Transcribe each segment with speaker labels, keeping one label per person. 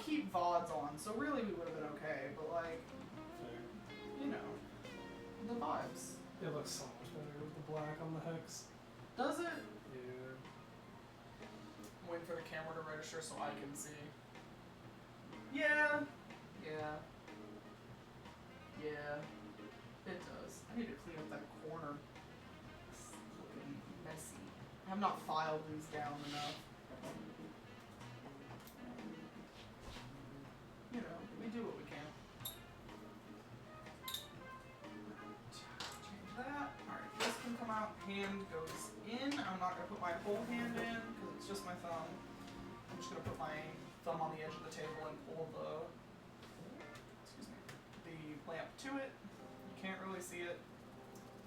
Speaker 1: keep VODs on, so really we would have been okay, but like,
Speaker 2: Fair.
Speaker 1: you know, the vibes.
Speaker 2: It looks so much better with the black on the hex.
Speaker 1: Does it?
Speaker 2: Yeah.
Speaker 1: I'm waiting for the camera to register so I can see. Yeah. Yeah. Yeah. It does. I need to clean up that corner. It's looking messy. I have not filed these down enough. You know, we do what we can. Change that. Alright, this can come out. Hand goes in. I'm not going to put my whole hand in because it's just my thumb. I'm just going to put my thumb on the edge of the table and pull the lamp to it. You can't really see it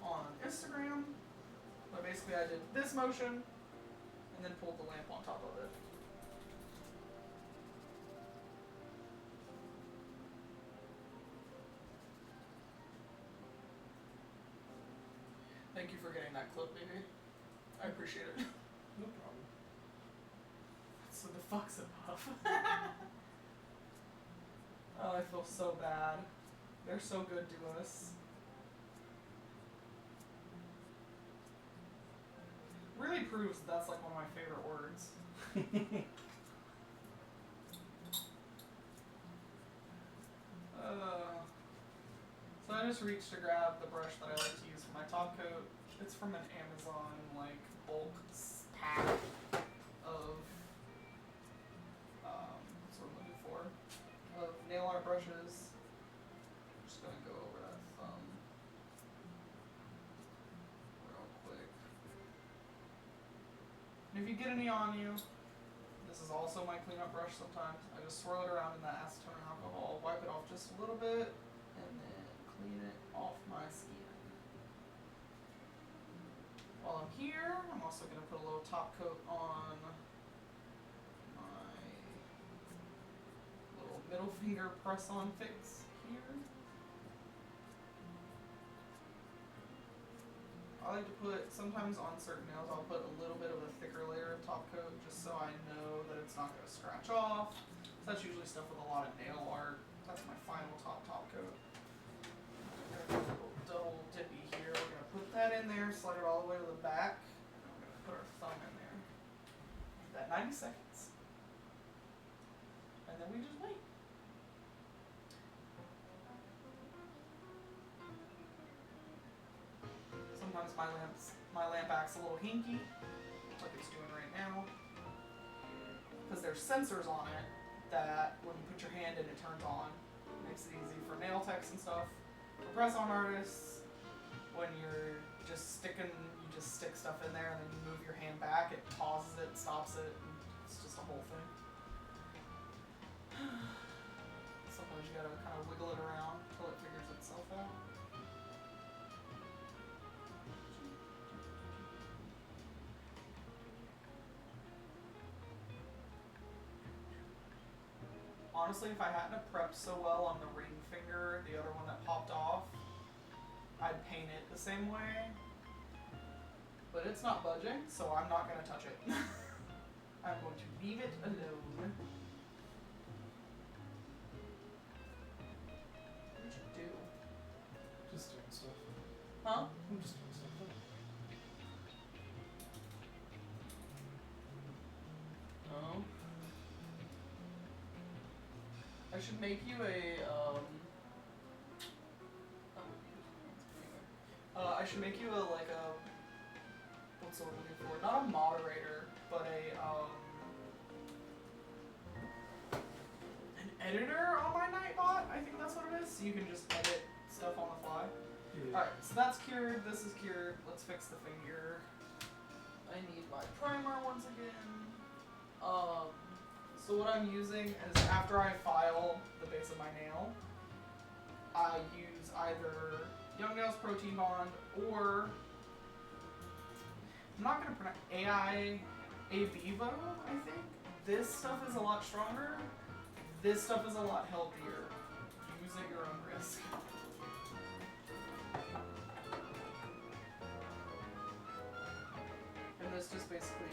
Speaker 1: on Instagram, but basically I did this motion and then pulled the lamp on top of it. Thank you for getting that clip, baby. I appreciate it.
Speaker 2: No problem.
Speaker 1: So the fuck's above. Oh, I feel so bad. They're so good to us. Really proves that's like one of my favorite words. So I just reached to grab the brush that I like to use for my top coat. It's from an Amazon like bulk pack of what's what I'm looking for? Of nail art brushes. I'm just gonna go over that thumb real quick. And if you get any on you, this is also my cleanup brush sometimes. I just swirl it around in that acetone alcohol, wipe it off just a little bit, and then clean it off my skin. While I'm here, I'm also going to put a little top coat on my little middle finger press-on fix here. I like to put, sometimes on certain nails, I'll put a little bit of a thicker layer of top coat just so I know that it's not going to scratch off. So that's usually stuff with a lot of nail art. That's my final top coat. A little double dippy here. We're going to put that in there, slide it all the way to the back, and then we're going to put our thumb in there. Give that 90 seconds. And then we just wait. Sometimes my lamp acts a little hinky, like it's doing right now, because there's sensors on it that when you put your hand in, it turns on. It makes it easy for nail techs and stuff. For press-on artists, when you're just sticking, you just stick stuff in there and then you move your hand back, it pauses it, stops it, and it's just a whole thing. Sometimes you gotta kind of wiggle it around until it figures itself out. Honestly, if I hadn't have prepped so well on the ring finger, the other one that popped off, I'd paint it the same way. But it's not budging, so I'm not going to touch it. I'm going to leave it alone. What did you do?
Speaker 2: Just doing stuff.
Speaker 1: Huh?
Speaker 2: I'm just doing stuff.
Speaker 1: Oh. I should make you a, I should make you a, like a, what's the word I'm looking for? Not a moderator, but a, an editor on my Nightbot, I think that's what it is. So you can just edit stuff on the fly.
Speaker 2: Yeah.
Speaker 1: Alright, so that's cured, this is cured. Let's fix the finger. I need my primer once again. So what I'm using is after I file the base of my nail, I use either Young Nails Protein Bond or, I'm not going to pronounce, AI Avivo, I think. This stuff is a lot stronger. This stuff is a lot healthier. Use at your own risk. And this just basically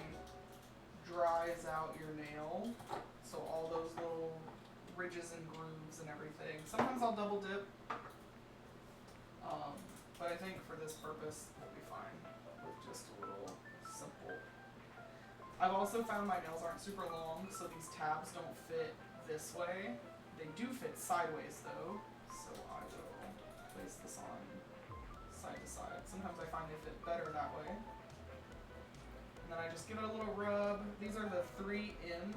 Speaker 1: dries out your nail, so all those little ridges and grooves and everything. Sometimes I'll double dip, but I think for this purpose we'll be fine with just a little simple. I've also found my nails aren't super long, so these tabs don't fit this way. They do fit sideways though, so I will place this on side to side. Sometimes I find they fit better that way. And then I just give it a little rub. These are the 3M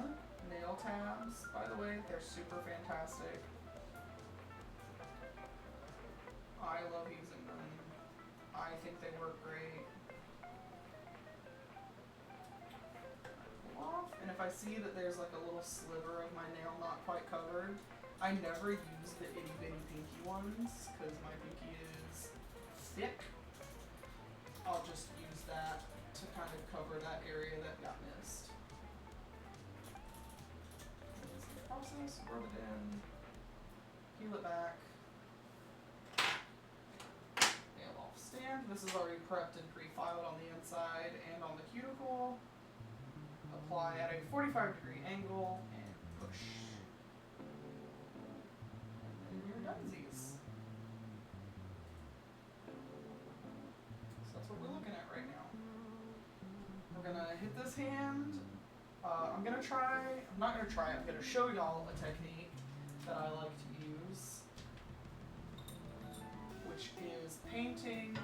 Speaker 1: nail tabs, by the way. They're super fantastic. I love using them. I think they work great. Pull off, and if I see that there's like a little sliver of my nail not quite covered, I never use the itty bitty pinky ones because my pinky is thick. I'll just use that to kind of cover that area that got missed. Easy process, rub it in, peel it back. Nail off stand. This is already prepped and pre-filed on the inside and on the cuticle. Apply at a 45-degree angle and push. And you're donezies. So that's what we're looking at right now. We're gonna hit this hand. I'm not gonna try, I'm gonna show y'all a technique that I like to use, which is painting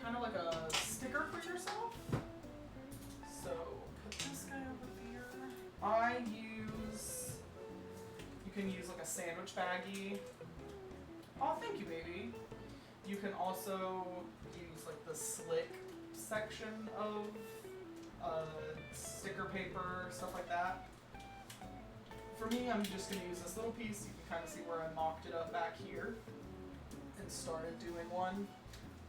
Speaker 1: kind of like a sticker for yourself. So, put this guy over here. You can use like a sandwich baggie. Oh, thank you, baby. You can also use like the slick section of sticker paper, stuff like that. For me, I'm just going to use this little piece. You can kind of see where I mocked it up back here and started doing one.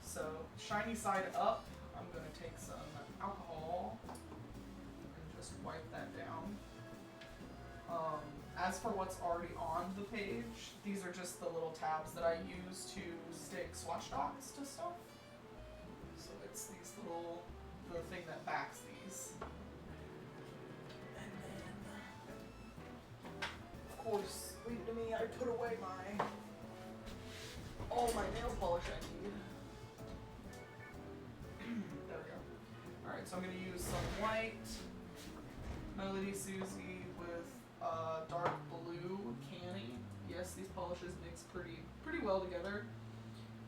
Speaker 1: So, shiny side up, I'm going to take some alcohol and just wipe that down. As for what's already on the page, these are just the little tabs that I use to stick swatch dots to stuff. So it's the thing that backs these. And then, of course, leave to me, I put away all my nail polish I need. There we go. Alright, so I'm going to use some white Melody Susie with dark blue canny. Yes, these polishes mix pretty well together.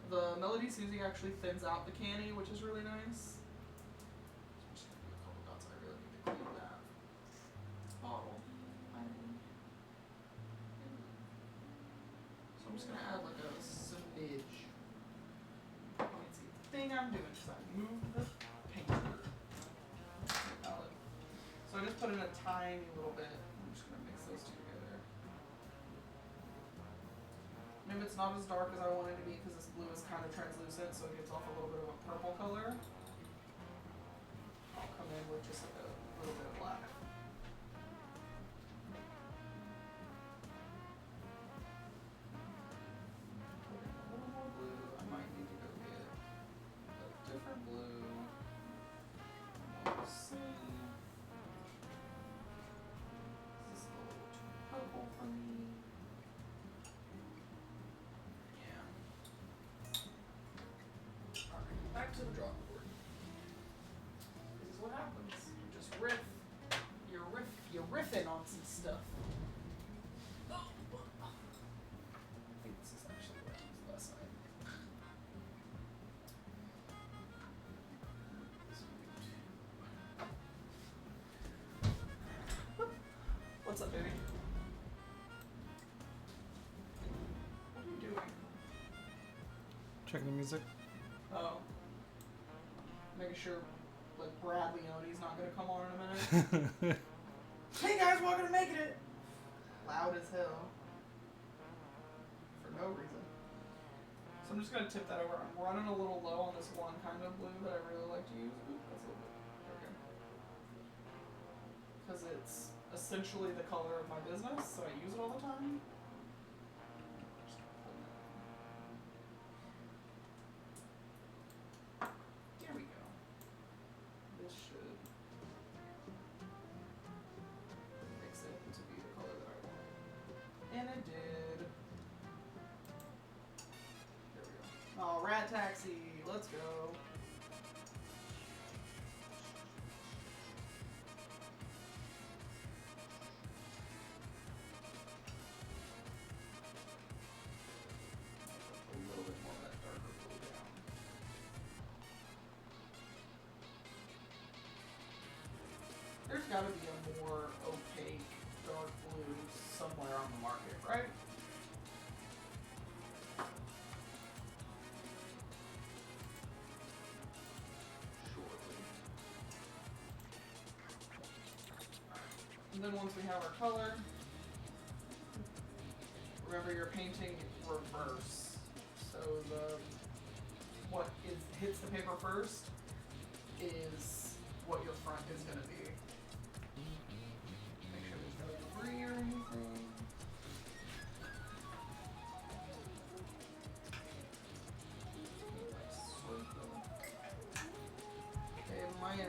Speaker 1: The Melody Susie actually thins out the canny, which is really nice. So I'm just going to do a couple dots. I really need to clean that bottle. So I'm just going to add like a smidge. You can see the thing I'm doing is I moved the painter palette. So I just put in a tiny little bit. I'm just going to mix those two together. Maybe it's not as dark as I want it to be because this blue is kind of translucent, so it gives off a little bit of a purple color. I'll come in with just like a little bit of black. Put in a little more blue. I might need to go get a different blue. We'll see. This is a little too purple for me. Yeah. Alright, back to the drawing board. This is what happens. You just riff. You're riffing on some stuff. Oh. I think this is actually what I used last night. What's up, baby? What are you doing?
Speaker 2: Checking the music.
Speaker 1: Oh. Making sure, like, Brad Leone's not gonna come on in a minute. Hey guys, welcome to Making It! Loud as hell. For no reason. So I'm just gonna tip that over. I'm running a little low on this one kind of blue that I really like to use. Ooh, that's a little bit. There we go. Because it's essentially the color of my business, so I use it all the time. Just pull that in. There we go. This should mix it to be the color that I want. sexy. Let's go. A little bit more of that darker blue down. There's got to be a more opaque dark blue somewhere on the market, right? And then once we have our color, remember you're painting reverse. So what hits the paper first is what your front is going to be. Make sure there's no debris or anything. Okay, am I in?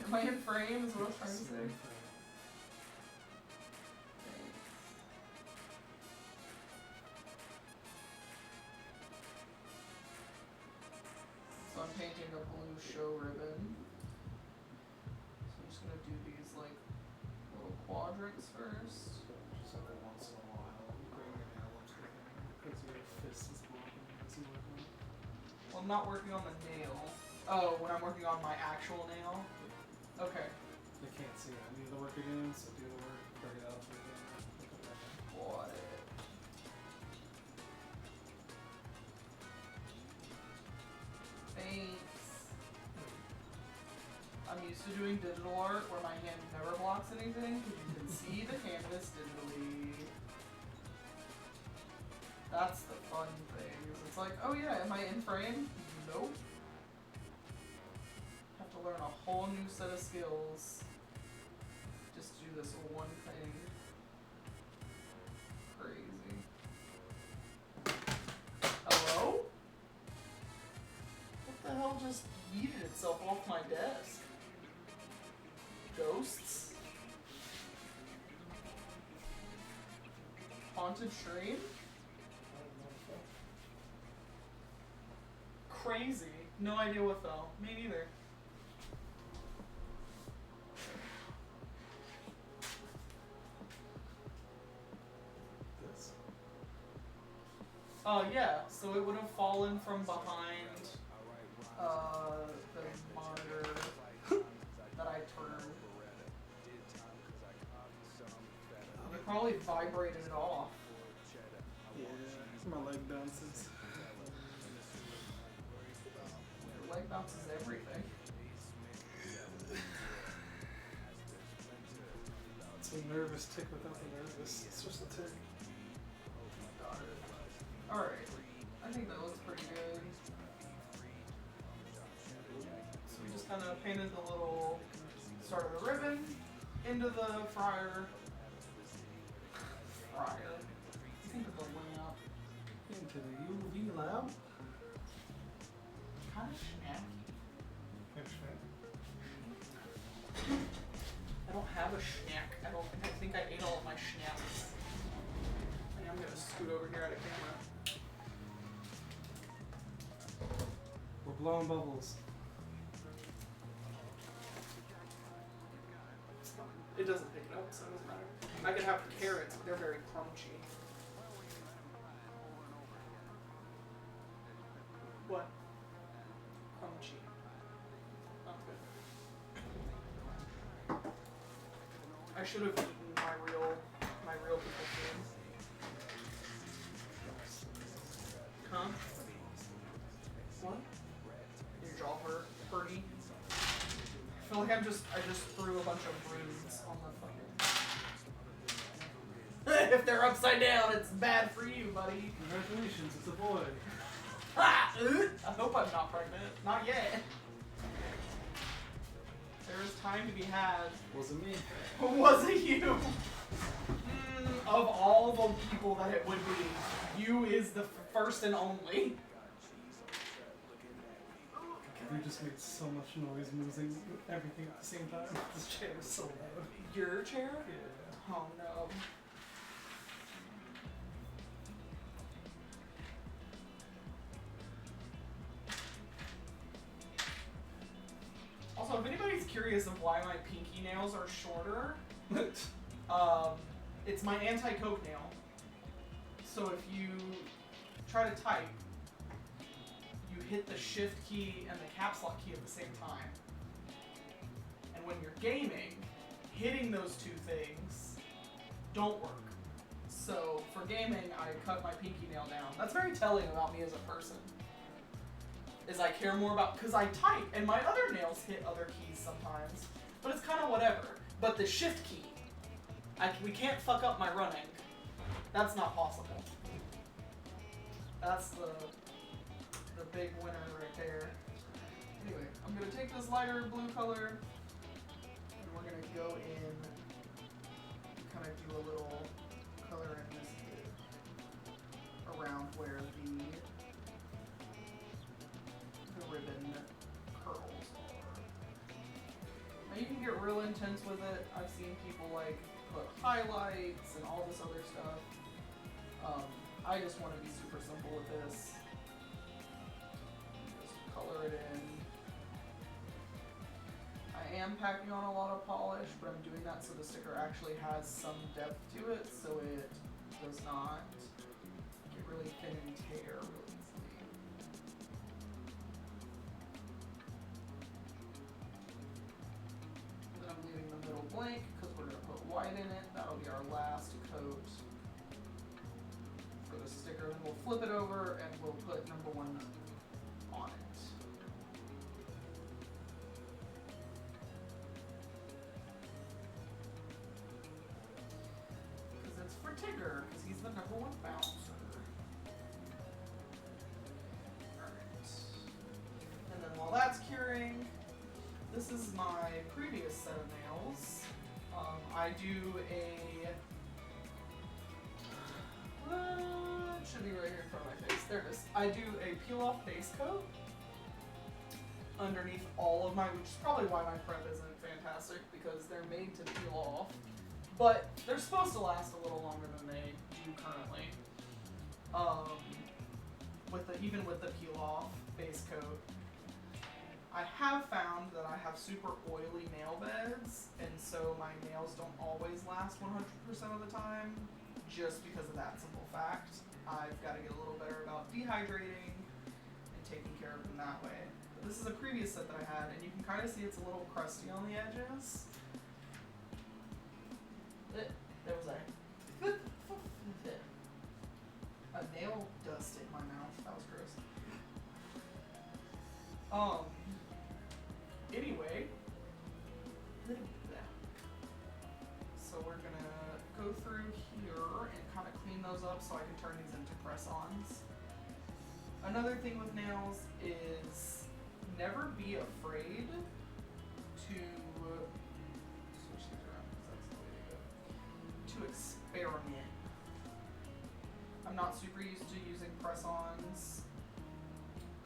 Speaker 1: Am I in frame is what I was trying to say. So I'm painting a blue show ribbon. So I'm just gonna do these like little quadrants first.
Speaker 2: Just every once in a while, bring your nail up to the thing because your fist is blocking as you work on it.
Speaker 1: Well, I'm not working on the nail. Oh, when I'm working on my actual nail? Okay.
Speaker 2: They can't see it. I need the work again, so do the work, bring it out to again, put it back in.
Speaker 1: Got it. Thanks. I'm used to doing digital art where my hand never blocks anything because you can see the canvas digitally. That's the fun thing. It's like, oh yeah, am I in frame? Nope. Have to learn a whole new set of skills just to do this one thing. Crazy. Hello? What the hell just yeeted itself off my desk? Ghosts? Haunted stream? Crazy. No idea what fell. Me neither.
Speaker 2: This.
Speaker 1: Yeah, so it would have fallen from behind the monitor that I turned. It probably vibrated it off.
Speaker 2: Yeah, my leg bounces.
Speaker 1: Your leg bounces everything.
Speaker 2: It's a nervous tick without the nervous. It's just a tick.
Speaker 1: Got it. Alright. I think that looks pretty good. So we just kind of painted the little start of the ribbon into the fryer. Think of the lamp.
Speaker 2: Into the UV lamp.
Speaker 1: Kind of snacky.
Speaker 2: Interesting.
Speaker 1: I don't have a schnack. I think I ate all of my schnapps. I'm gonna scoot over here out of camera.
Speaker 2: We're blowing bubbles.
Speaker 1: It doesn't pick it up, so it doesn't matter. I could have carrots, but they're very crunchy. What? Crunchy. Not good. I should have eaten my real people food. Huh? What? Your jaw hurty? I feel like I just threw a bunch of runes on the fucking. If they're upside down, it's bad for you, buddy.
Speaker 2: Congratulations, it's a boy.
Speaker 1: Ah! I hope I'm not pregnant. Not yet. There is time to be had.
Speaker 2: Wasn't me.
Speaker 1: Was it you? Of all the people that it would be, you is the first and only.
Speaker 2: You just made so much noise moving everything at the same time. This chair is so loud.
Speaker 1: Your chair?
Speaker 2: Yeah.
Speaker 1: Oh no. curious of why my pinky nails are shorter, it's my anti-coke nail. So if you try to type, you hit the shift key and the caps lock key at the same time. And when you're gaming, hitting those two things don't work. So for gaming, I cut my pinky nail down. That's very telling about me as a person. Is I care more about, because I type and my other nails hit other keys sometimes, but it's kind of whatever. But the shift key, we can't fuck up my running. That's not possible. That's the big winner right there. Anyway, I'm gonna take this lighter blue color and we're gonna go in, kind of do a little color in this bit around where the ribbon curls are. Now you can get real intense with it. I've seen people like put highlights and all this other stuff. I just want to be super simple with this. Just color it in. I am packing on a lot of polish, but I'm doing that so the sticker actually has some depth to it, so it does not get really thin and tear really easily. Then I'm leaving the middle blank because we're going to put white in it. That'll be our last coat for the sticker. Then we'll flip it over and we'll put number 1 on it. Because it's for Tigger, because he's the number 1 bouncer. Alright. And then while that's curing, this is my previous set of nails. I do a... it should be right here in front of my face. There it is. I do a peel-off base coat underneath all of my, which is probably why my prep isn't fantastic, because they're made to peel off. But they're supposed to last a little longer than they do currently. Even with the peel-off base coat. I have found that I have super oily nail beds, and so my nails don't always last 100% of the time, just because of that simple fact. I've got to get a little better about dehydrating and taking care of them that way. But this is a previous set that I had, and you can kind of see it's a little crusty on the edges. There was a nail dust in my mouth. That was gross. Anyway, so we're gonna go through here and kind of clean those up so I can turn these into press-ons. Another thing with nails is never be afraid to switch these around because that's the way to go. To experiment. I'm not super used to using press-ons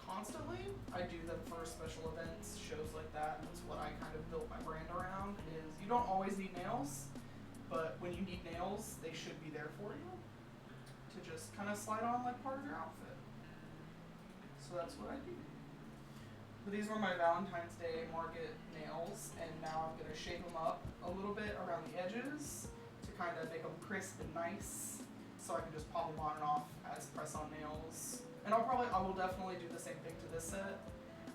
Speaker 1: constantly. I do them for special events, shows like that. That's what I kind of built my brand around, is you don't always need nails, but when you need nails, they should be there for you to just kind of slide on like part of your outfit. So that's what I do. But these were my Valentine's Day Market nails, and now I'm going to shape them up a little bit around the edges to kind of make them crisp and nice, so I can just pop them on and off as press-on nails. And I will definitely do the same thing to this set.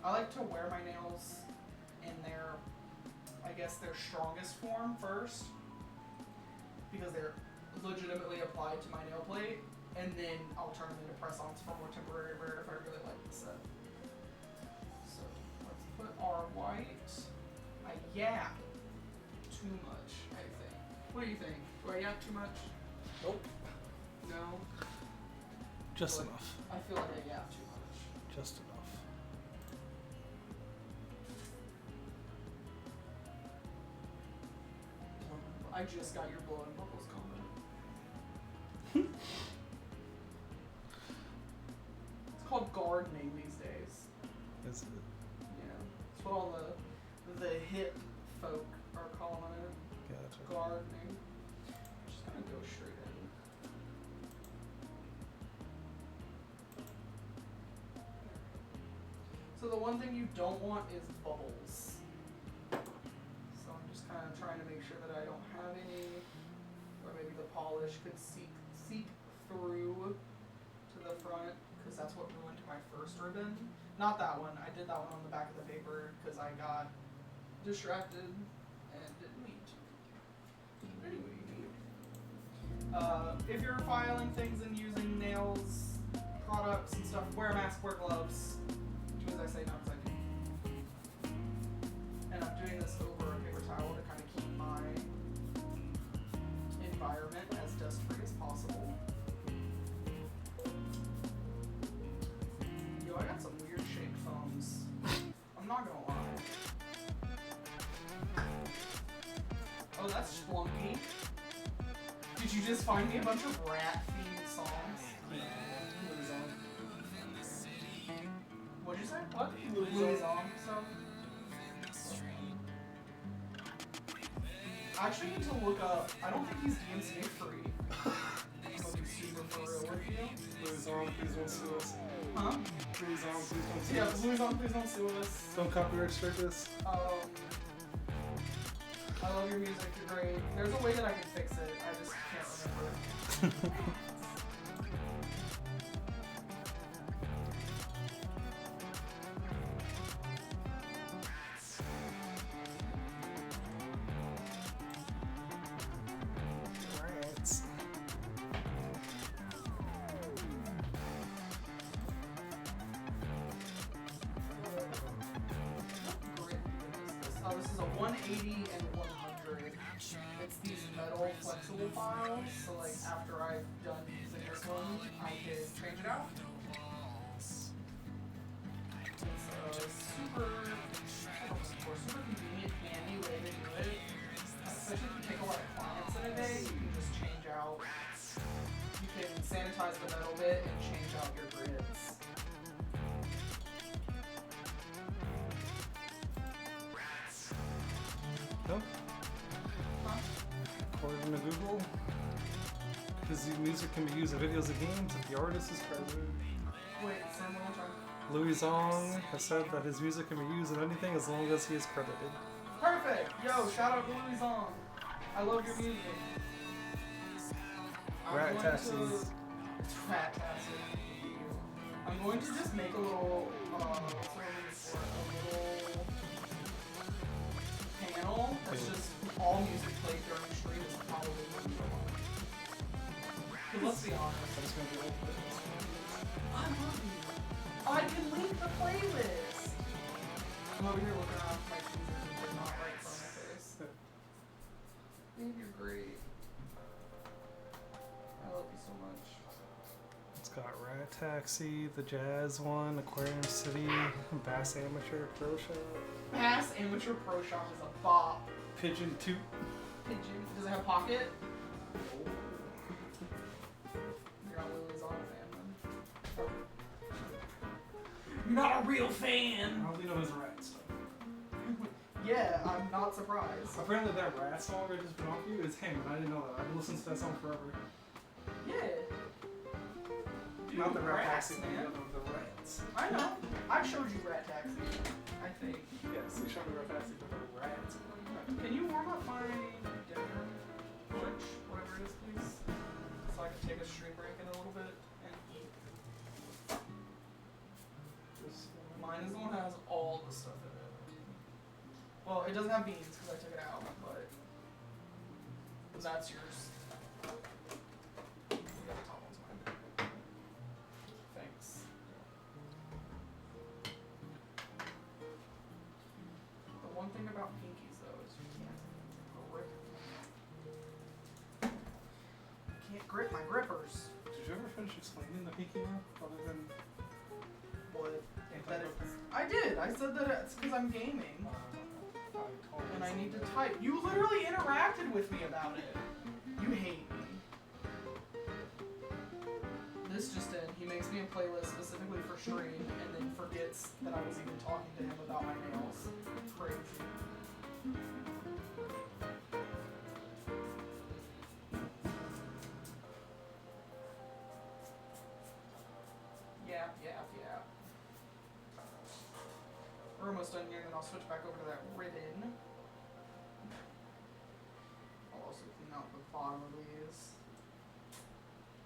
Speaker 1: I like to wear my nails in their, I guess, their strongest form first, because they're legitimately applied to my nail plate, and then I'll turn them into press-ons for more temporary wear if I really like the set. So let's put our white. I yap too much, I think. What do you think? Do I yap too much?
Speaker 2: Nope.
Speaker 1: No?
Speaker 2: Just enough.
Speaker 1: I feel like I yap too much.
Speaker 2: Just enough.
Speaker 1: I just got your blowing bubbles comment. It's called gardening these days.
Speaker 2: Is it?
Speaker 1: Yeah. It's what all the hip folk are calling it.
Speaker 2: Gotcha.
Speaker 1: Gardening. I'm just gonna go straight in. So the one thing you don't want is bubbles. kind of trying to make sure that I don't have any, or maybe the polish could seep through to the front, because that's what ruined my first ribbon. Not that one. I did that one on the back of the paper because I got distracted and didn't mean to. Anyway, if you're filing things and using nails, products and stuff, wear a mask, wear gloves. Do as I say, not as I do. And I'm doing this over a paper towel to kind of keep my environment as dust-free as possible. Yo, I got some weird shaped foams. I'm not gonna lie. Oh, that's splunky. Did you just find me a bunch of rat-themed songs? What'd you say? What? Louis Zong stuff? I actually need to look up. I don't think he's DMCA free. I'm gonna be super for real with you.
Speaker 2: Louis Zong, please don't sue us.
Speaker 1: Huh?
Speaker 2: Louis Zong, please don't sue
Speaker 1: Yeah,
Speaker 2: us.
Speaker 1: Louis Zong, please don't sue us.
Speaker 2: Don't copyright strike this.
Speaker 1: I love your music, you're great. There's a way that I can fix it, I just can't remember.
Speaker 2: Rats.
Speaker 1: Oh, this is a 180 and 100. It's these metal flexible files, so like after I've done using this one, I can change it out. It's a super convenient, handy way to do it. Especially if you take a lot of clients in a day, you can just change out. You can sanitize the metal bit and change out your grids.
Speaker 2: No?
Speaker 1: Huh?
Speaker 2: According to Google, because the music can be used in videos and games if the artist is credited.
Speaker 1: Wait, say one more time.
Speaker 2: Louis Zong has said that his music can be used in anything as long as he is credited.
Speaker 1: Perfect! Yo, shout out to Louis Zong. I love your music.
Speaker 2: Rat taxis.
Speaker 1: It's rat taxi. I'm going to just make a little, what's the word for it? A little panel that's just all music played during stream is probably going to be the one. 'Cause let's be honest.
Speaker 2: I'm just gonna do it.
Speaker 1: I love you. I can link the playlist. I'm over here looking around for my tweezers and they're not right in front of my face. Babe, you're great. I love you so much.
Speaker 2: It's got Rat Taxi, the Jazz one, Aquarium City, Bass Amateur Pro Shop,
Speaker 1: Bass Amateur Pro Shop is a bop.
Speaker 2: Pigeon Toot.
Speaker 1: Pigeon. Does it have pocket? You're not Lily's on fan then. You're not a real fan!
Speaker 2: All we know is rat stuff.
Speaker 1: Yeah, I'm not surprised.
Speaker 2: Apparently that rat song I just put on you is him, and I didn't know that. I've been listening to that song forever.
Speaker 1: Yeah. Dude,
Speaker 2: Not the Rat
Speaker 1: rats,
Speaker 2: Taxi,
Speaker 1: man.
Speaker 2: the rats.
Speaker 1: I know. I showed you Rat Taxi, I think.
Speaker 2: Yes, you showed me Rat Taxi, but the rats.
Speaker 1: Can you warm up my dinner lunch, whatever it is, please? So I can take a stream break in a little bit and eat. Mine is the one that has all the stuff in it. Well, it doesn't have beans because I took it out, but that's yours. You got the top one's mine. Thanks. The one thing about pinkies though is you can't grip. You can't grip my grippers.
Speaker 2: Did you ever finish explaining the pinky now? Other than
Speaker 1: What? That
Speaker 2: anti-gripping?
Speaker 1: I did. I said that it's because I'm gaming. And I need to type. You literally interacted with me about it. You hate me. This just in. He makes me a playlist specifically for stream and then forgets that I was even talking to him about my nails. Crazy. Yeah. We're almost done here, and then I'll switch back over to that ribbon. bottom of these.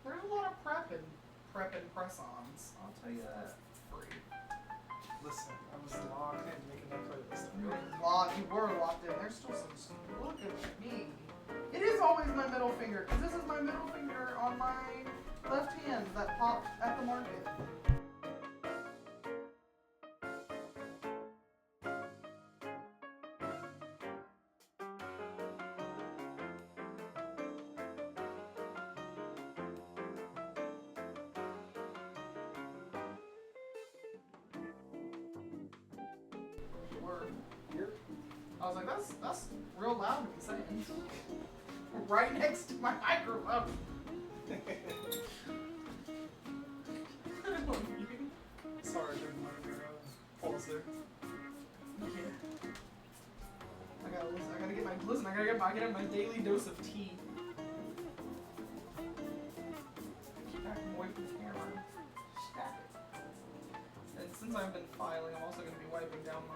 Speaker 1: There's a lot of prep and press-ons. I'll tell you that for free.
Speaker 2: Listen, I was locked in making that playlist.
Speaker 1: You were locked in. There's still some. Look at me. It is always my middle finger, because this is my middle finger on my left hand that popped at the market. I was like, that's real loud to be saying. Right next to my microphone.
Speaker 2: Sorry, I didn't want to pause there.
Speaker 1: Yeah. I gotta get my daily dose of tea. Keep back away from the camera. Stack it. And since I've been filing, I'm also gonna be wiping down my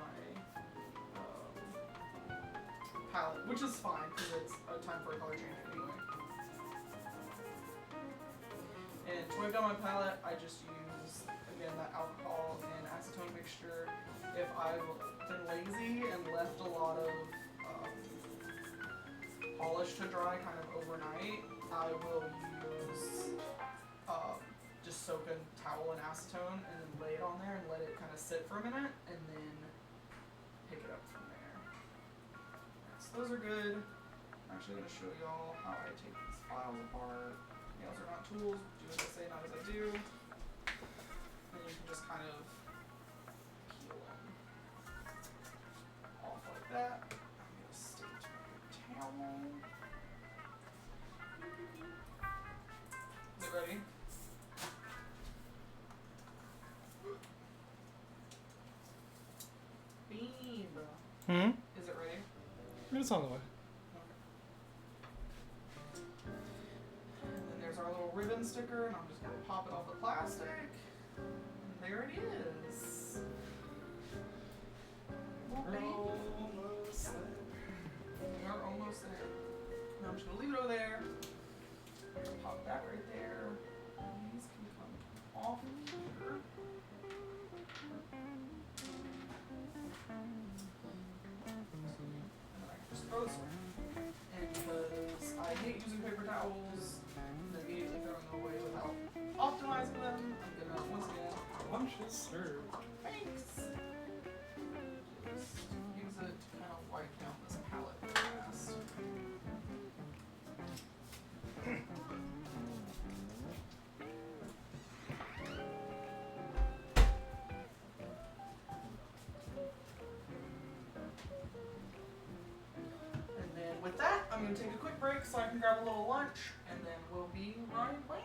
Speaker 1: palette, which is fine because it's a time for a color change anyway. And to wipe down my palette, I just use, again, that alcohol and acetone mixture. If I've been lazy and left a lot of polish to dry kind of overnight, I will use, just soak a towel in acetone and then lay it on there and let it kind of sit for a minute and then pick it up from there. So those are good. I'm actually going to show y'all how I take these files apart. Nails are not tools. Do as I say, not as I do. And you can just kind of peel them off like that. I'm going to stick it to my towel. Is it ready? Beam. Is it ready?
Speaker 2: It's on the way.
Speaker 1: And then there's our little ribbon sticker, and I'm just going to pop it off the plastic. And there it is.
Speaker 2: We're almost there.
Speaker 1: We're almost there. Now I'm just going to leave it over there. Pop that right there. These can come off here. Just throw this away. And because I hate using paper towels, and immediately throwing them away without optimizing them, I'm gonna once again.
Speaker 2: Lunch is served.
Speaker 1: Thanks. Just use it to kind of wipe down this palette fast. With that, I'm going to take a quick break so I can grab a little lunch, and then we'll be right back.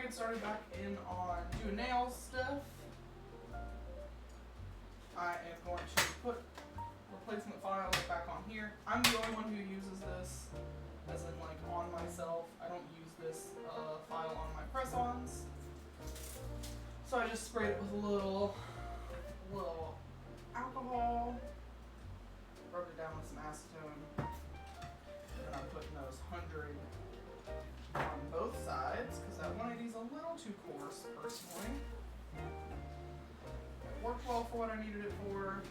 Speaker 1: get started back in on doing nail stuff, I am going to put replacement files back on here. I'm the only one who uses this, as in like on myself. I don't use this file on my press-ons. So I just sprayed it with a little alcohol, rubbed it down with some acetone, and I'm putting those 100 on both sides because that 180 is a little too coarse personally. It worked well for what I needed it for.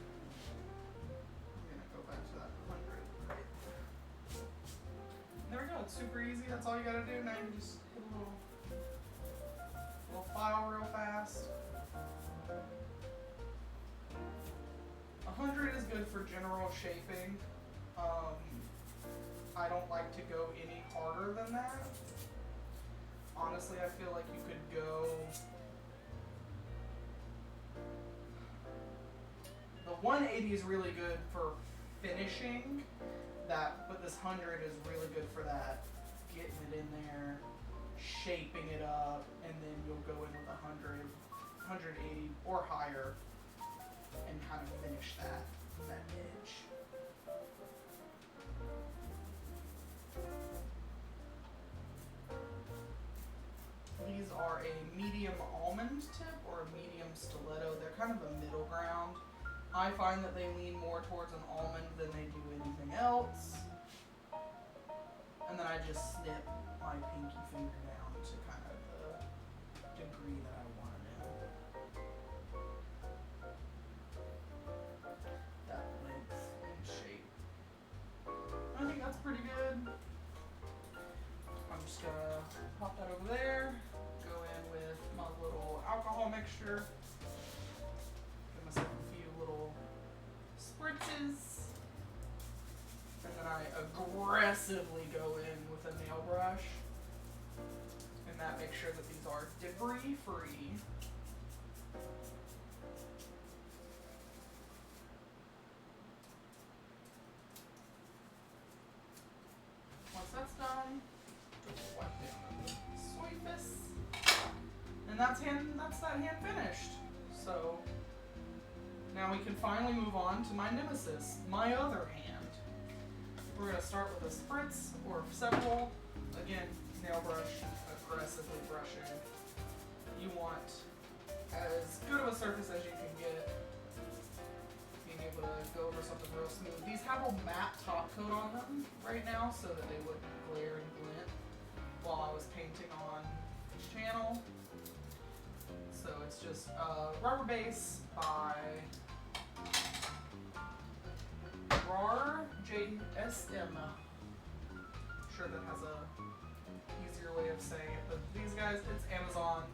Speaker 1: I'm gonna go back to that 100 right there. There we go, it's super easy, that's all you gotta do. Now you just put a little file real fast. 100 is good for general shaping. I don't like to go any harder than that. Honestly, I feel like you could go. The 180 is really good for finishing that, but this 100 is really good for that, getting it in there, shaping it up, and then you'll go in with 100, 180 or higher, and kind of finish that edge. These are a medium almond tip or a medium stiletto. They're kind of a middle ground. I find that they lean more towards an almond than they do anything else. And then I just snip my pinky finger down to kind of the degree that I want it in. That length and shape. I think that's pretty good. I'm just gonna pop that over there, go in with my little alcohol mixture, give myself a few little spritzes, and then I aggressively go in with a nail brush, and that makes sure that these are debris free. Once that's done, wipe down the surface, and that's that hand finished. So now we can finally move on to my nemesis, my other hand. We're gonna start with a spritz or several. Again, nail brush, aggressively brushing. You want as good of a surface as you can get. Being able to go over something real smooth. These have a matte top coat on them right now so that they wouldn't glare and glint while I was painting on the channel. So it's just rubber base by RAR JSM. I'm sure that has a easier way of saying it, but these guys, it's Amazon.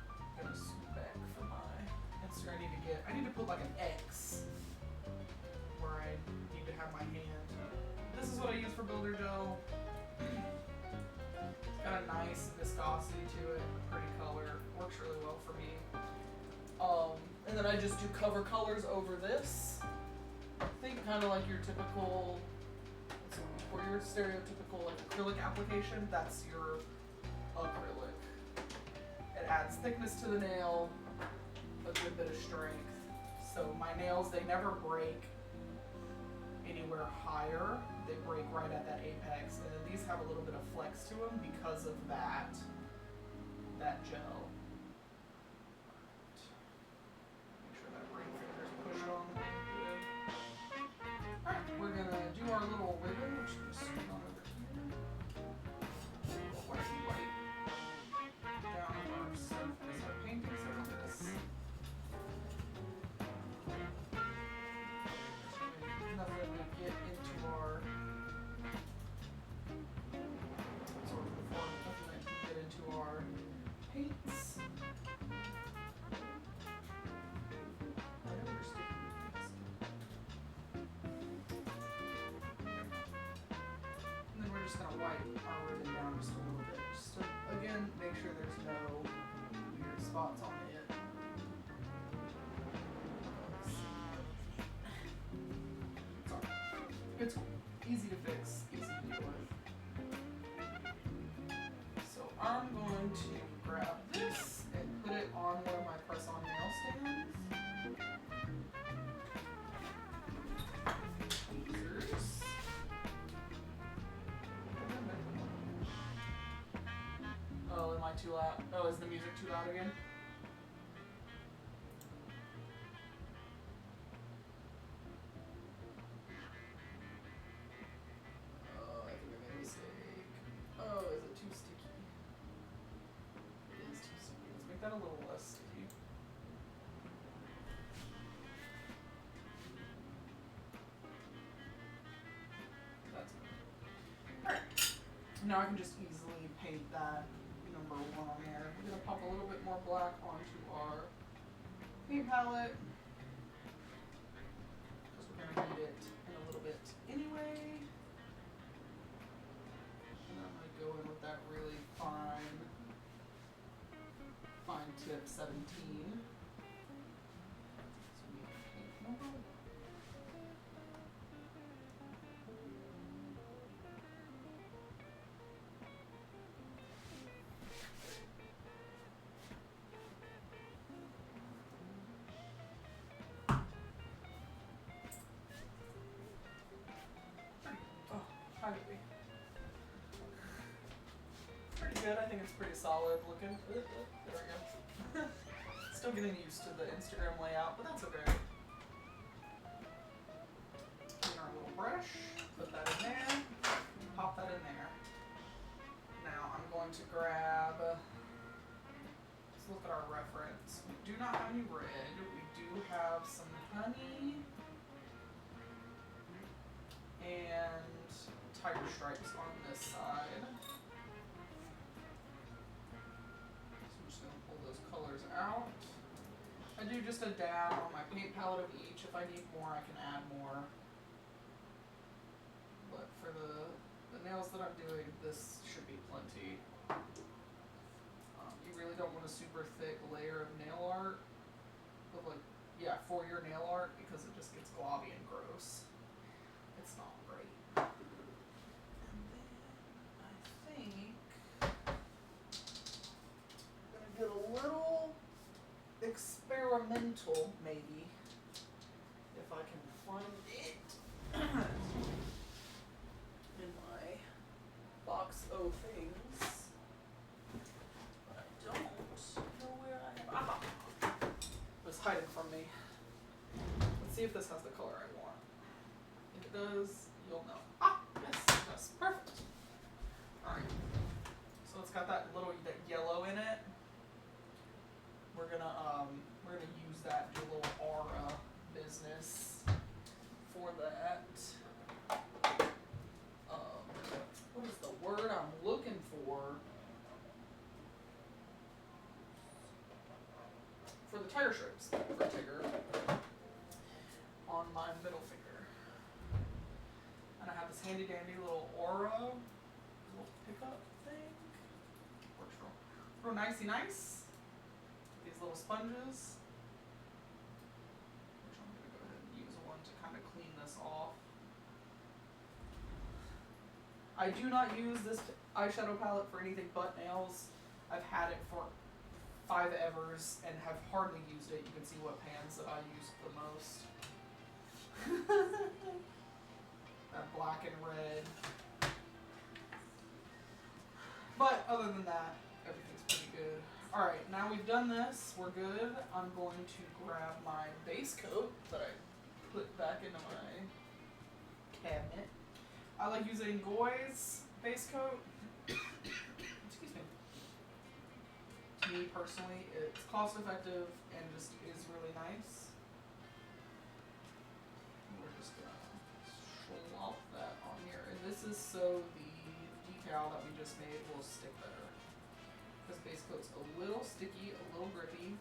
Speaker 1: I'm gonna swoop back for my Instagram. I need to put like an X where I need to have my hand. This is what I use for builder dough. It's got a nice viscosity to it, a pretty color, works really well for me. And then I just do cover colors over this. Think kind of like your typical, or your stereotypical like acrylic application. That's your acrylic. It adds thickness to the nail, a good bit of strength. So my nails, they never break anywhere higher. They break right at that apex, and then these have a little bit of flex to them because of that gel. Make sure that ring finger's pushed on good. Alright, we're gonna do our little ribbon, which is just scoot on over here. Whitey. Down our surface, our painting surface. Nothing to get into our sort of before, nothing to get into our paints. I know we're sticking with these. And then we're just gonna wipe our ribbon down just a little bit, just to again make sure there's no weird spots on it. It's easy to fix, easy to deal with. So our I'm going to grab this and put it on one of my press-on nail stands. Tweezers. Oh, am I too loud? Oh, is the music too loud again? Oh, I think I made a mistake. Oh, is it too sticky? It is too sticky. Let's make that a little less sticky. That's good. Alright. Now I can just easily paint that number 1 on there. We're going to pop a little bit more black onto our paint palette because we're going to need it in a little bit anyway. And I'm going to go in with that really fine tip 17. So we need paint number 1. Pretty good. I think it's pretty solid looking. There we go. Still getting used to the Instagram layout, but that's okay. Take our little brush, put that in there, pop that in there. Now I'm going to grab, let's look at our reference. We do not have any red. We do have some honey and tiger stripes on this side. Colors out. I do just a dab on my paint palette of each. If I need more, I can add more. But for the nails that I'm doing, this should be plenty. You really don't want a super thick layer of nail art, of like, yeah, for your nail art, because it just gets globby and gross. It's not great. And then I think get a little experimental, maybe, if I can find it in my box of things. But I don't know where I have. Aha! It was hiding from me. Let's see if this has the color I want. If it does, you'll know. Ah! Yes, it does. Perfect. Alright. So it's got that yellow in it. We're gonna use that little aura business for that. What is the word I'm looking for? For the tiger strips for Tigger on my middle finger. And I have this handy dandy little aura little pickup thing. Works real nicey nice. These little sponges, which I'm going to go ahead and use one to kind of clean this off. I do not use this eyeshadow palette for anything but nails. I've had it for 5 evers and have hardly used it. You can see what pans that I use the most. That black and red. But other than that, everything's pretty good. Alright, now we've done this, we're good. I'm going to grab my base coat that I put back into my cabinet. I like using Goy's base coat. Excuse me. To me personally, it's cost effective and just is really nice. We're just gonna slop that on here. And this is so the decal that we just made will stick better. Because base coat's a little sticky, a little grippy.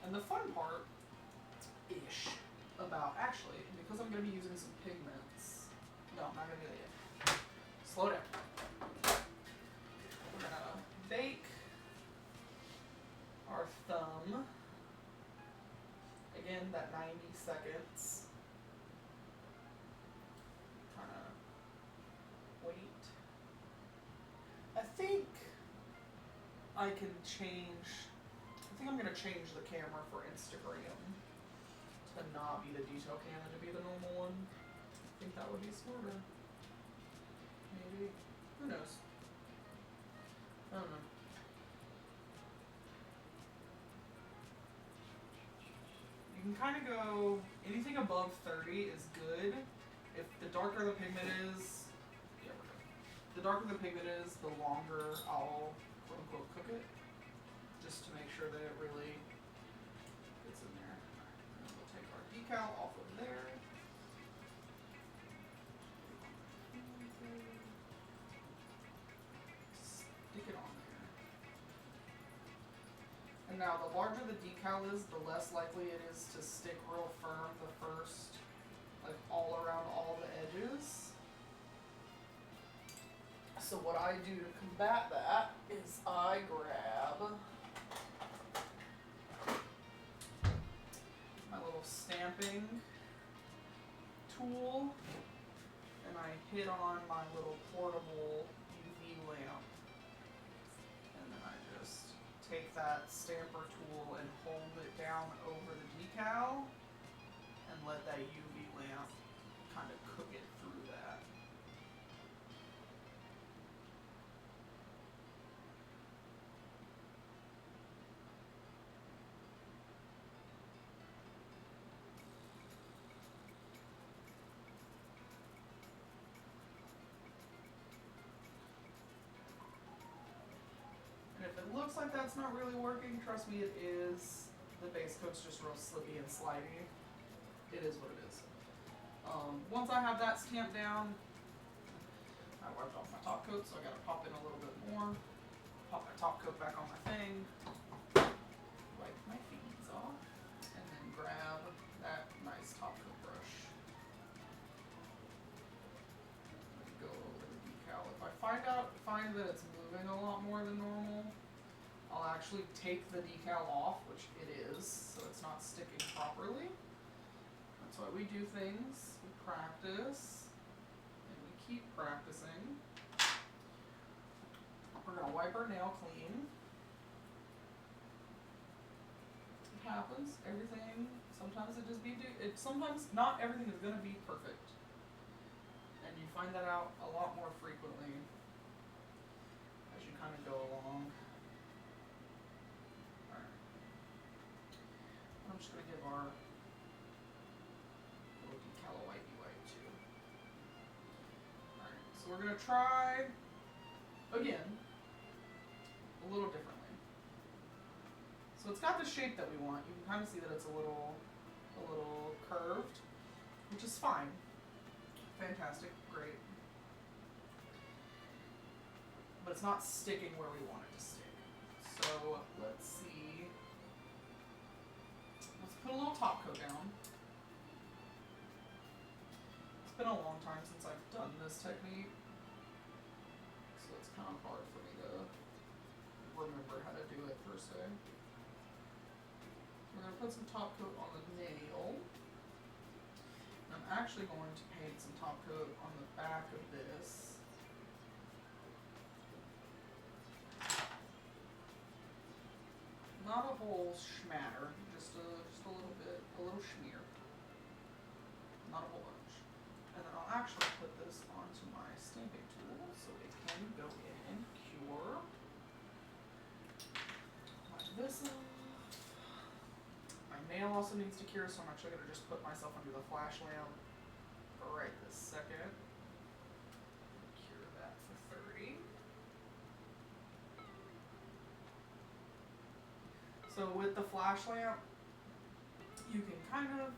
Speaker 1: And the fun part-ish about, actually, because I'm going to be using some pigments. No, I'm not going to do that yet. Slow down. We're going to bake our thumb. Again, in that 90 seconds. Kind of wait. I think I can change. I think I'm gonna change the camera for Instagram to not be the detail cam and to be the normal one. I think that would be smarter. Maybe. Who knows? I don't know. You can kind of go, anything above 30 is good. If the darker the pigment is, yeah, we're good. The darker the pigment is, the longer I'll quote unquote cook it. Just to make sure that it really gets in there. And then we'll take our decal off of there. Stick it on there. And now the larger the decal is, the less likely it is to stick real firm the first, like all around all the edges. So what I do to combat that is I grab my little stamping tool and I hit on my little portable UV lamp. And then I just take that stamper tool and hold it down over the decal and let that UV lamp kind of cook it through that. And if it looks like that's not really working, trust me, it is. The base coat's just real slippy and slidey. It is what it is. Once I have that stamped down, I wiped off my top coat, so I gotta pop in a little bit more. Pop my top coat back on my thing. Wipe my feet off. And then grab that nice top coat brush. And go over the decal. If I find that it's moving a lot more than normal, I'll actually take the decal off, which it is, so it's not sticking properly. That's why we do things. We practice, and we keep practicing. We're gonna wipe our nail clean. It happens. Everything. Sometimes sometimes not everything is gonna be perfect, and you find that out a lot more frequently as you kind of go along. I'm just going to give our little decal a wipey wipe too. Alright, so we're going to try, again, a little differently. So it's got the shape that we want. You can kind of see that it's a little curved, which is fine. Fantastic, great. But it's not sticking where we want it to stick. So let's see. Let's put a little top coat down. It's been a long time since I've done this technique, so it's kind of hard for me to remember how to do it per se. We're going to put some top coat on the nail. And I'm actually going to paint some top coat on the back of this. Not a whole schmatter, just a little bit, a little schmear. Not a whole bunch. And then I'll actually put this onto my stamping tool so it can go in and cure. Like this off. My nail also needs to cure, so I'm actually going to just put myself under the flash lamp right this second. Cure that for 30. So with the flash lamp, you can kind of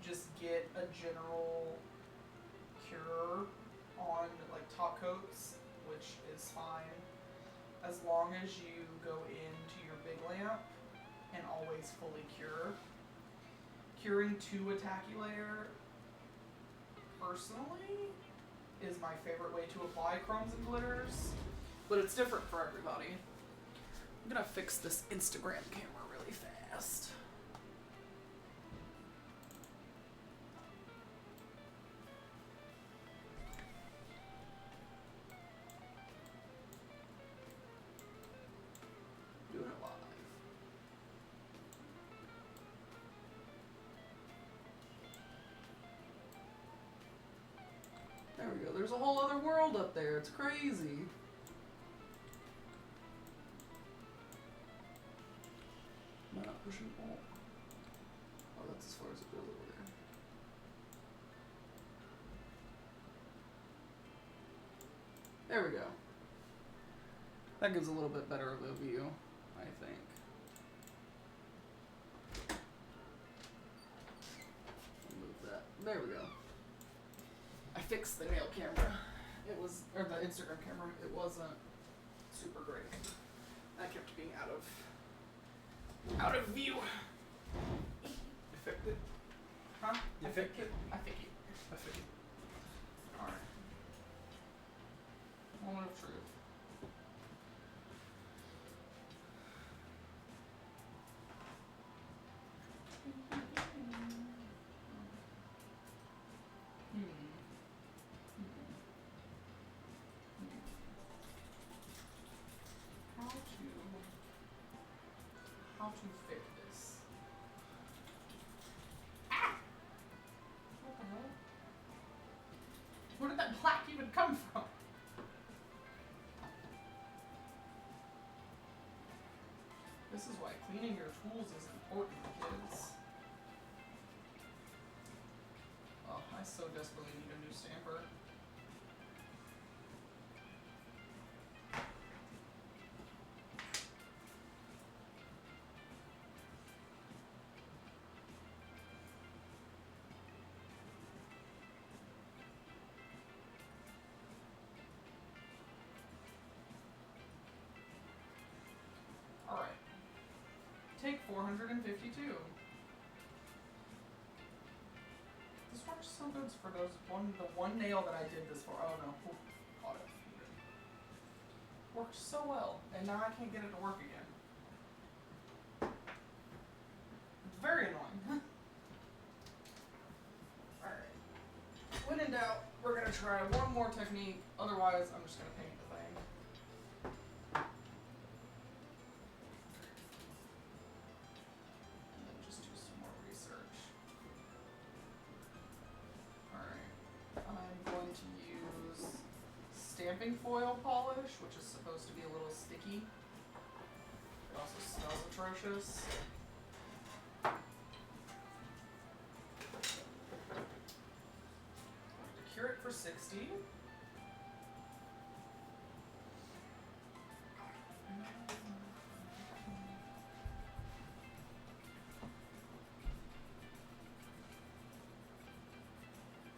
Speaker 1: just get a general cure on like top coats, which is fine, as long as you go into your big lamp and always fully cure. Curing to a tacky layer, personally, is my favorite way to apply crumbs and glitters, but it's different for everybody. I'm gonna fix this Instagram camera really fast. There's a whole other world up there. It's crazy. Am I not pushing alt? Oh, that's as far as it goes over there. There we go. That gives a little bit better of a view, I think. Move that. There we go. I fixed the nail camera. It was, or the Instagram camera. It wasn't super great. I kept being out of view.
Speaker 2: You fixed it?
Speaker 1: Huh?
Speaker 2: You
Speaker 1: I
Speaker 2: fixed it?
Speaker 1: I think it.
Speaker 2: I figured.
Speaker 1: Alright. Moment of truth. How to fix this? Ah! What the hell? Where did that plaque even come from? This is why cleaning your tools is important, kids. Oh, I so desperately need a new stamper. Alright. Take 452. This works so good for the one nail that I did this for. Oh no. Ooh, caught it. Worked so well, and now I can't get it to work again. It's very annoying. Alright. When in doubt, we're gonna try one more technique, otherwise I'm just gonna paint the thing. And then just do some more research. Alright. I'm going to use stamping foil polish, which is supposed to be a little sticky. It also smells atrocious. Cure it for 60.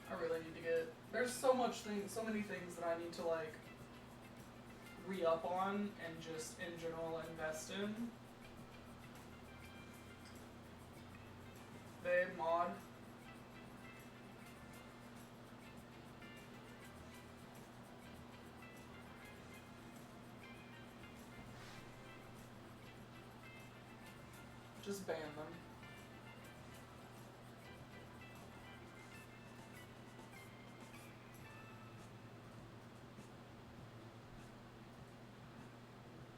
Speaker 1: I really need to get. There's so many things that I need to like re-up on and just in general invest in. Babe, mod. Just ban them.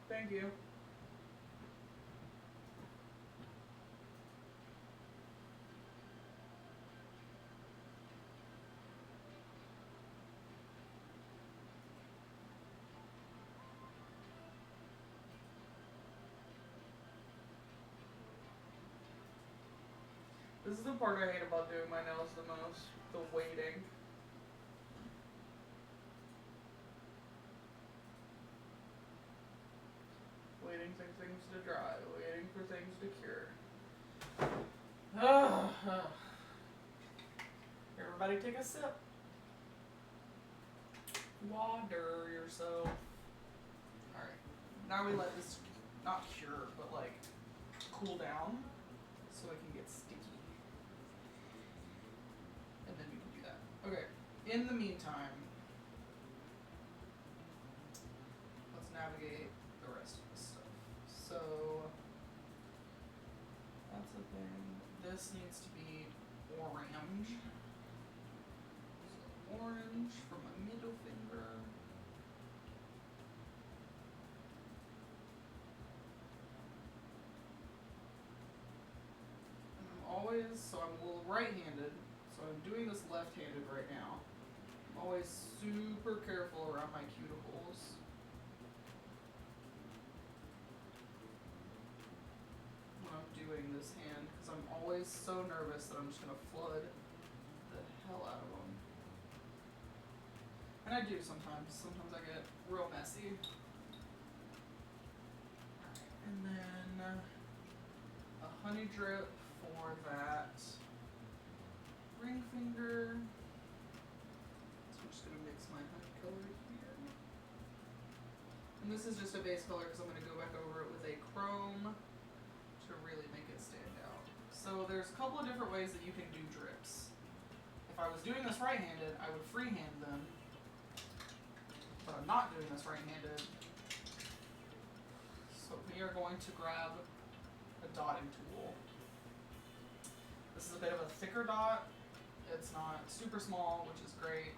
Speaker 1: Thank you. This is the part I hate about doing my nails the most. The waiting. Waiting for things to dry. Waiting for things to cure. Everybody take a sip. Water yourself. Alright. Now we let this not cure, but like cool down so it can get sticky. And then we can do that. Okay. In the meantime, let's navigate the rest of this stuff. So that's a thing. This needs to be orange. So orange from my middle finger. And I'm always, so I'm right-handed. So I'm doing this left-handed right now. I'm always super careful around my cuticles. When I'm doing this hand, because I'm always so nervous that I'm just going to flood the hell out of them. And I do sometimes. Sometimes I get real messy. Alright, and then a honey drip for that ring finger. So I'm just going to mix my honey color here. And this is just a base color because I'm going to go back over it with a chrome to really make it stand out. So there's a couple of different ways that you can do drips. If I was doing this right-handed, I would freehand them. But I'm not doing this right-handed. So we are going to grab a dotting tool. This is a bit of a thicker dot. It's not super small, which is great.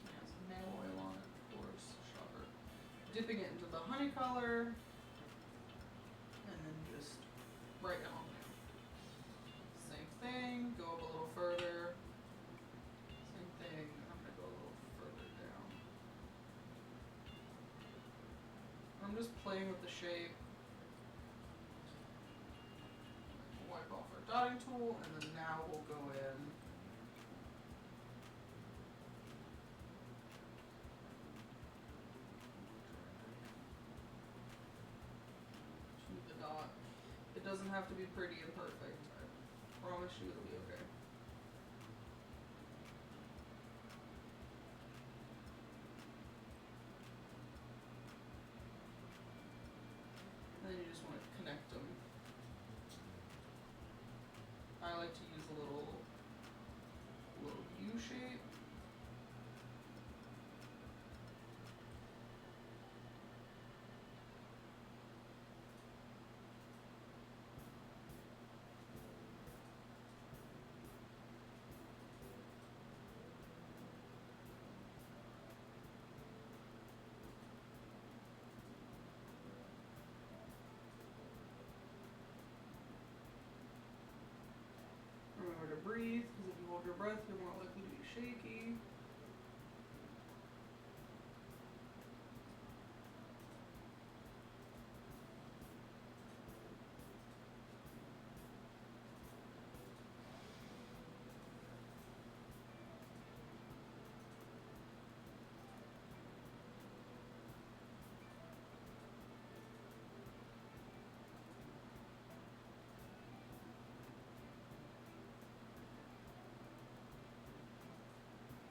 Speaker 1: It has nail oil on it, of course. Shocker. Dipping it into the honey color. And then just right down there. Same thing, go up a little further. Same thing, I'm gonna go a little further down. I'm just playing with the shape. Wipe off our dotting tool, and then now we'll go in. To the dot. It doesn't have to be pretty and perfect. I promise you it'll be okay. And then you just want to connect them. I like to use a little U shape. Remember to breathe, because if you hold your breath, you're more likely to be shaky.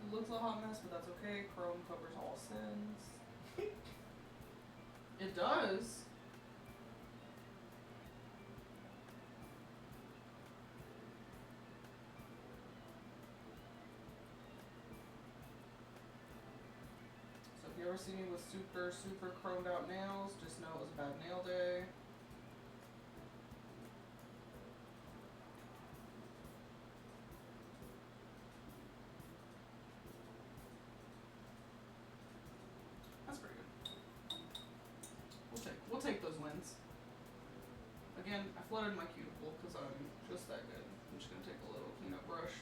Speaker 1: It looks a hot mess, but that's okay. Chrome covers all sins. It does. So if you ever see me with super chromed out nails, just know it was a bad nail day. We'll take those wins. Again, I flooded my cuticle because I'm just that good. I'm just gonna take a little cleanup brush.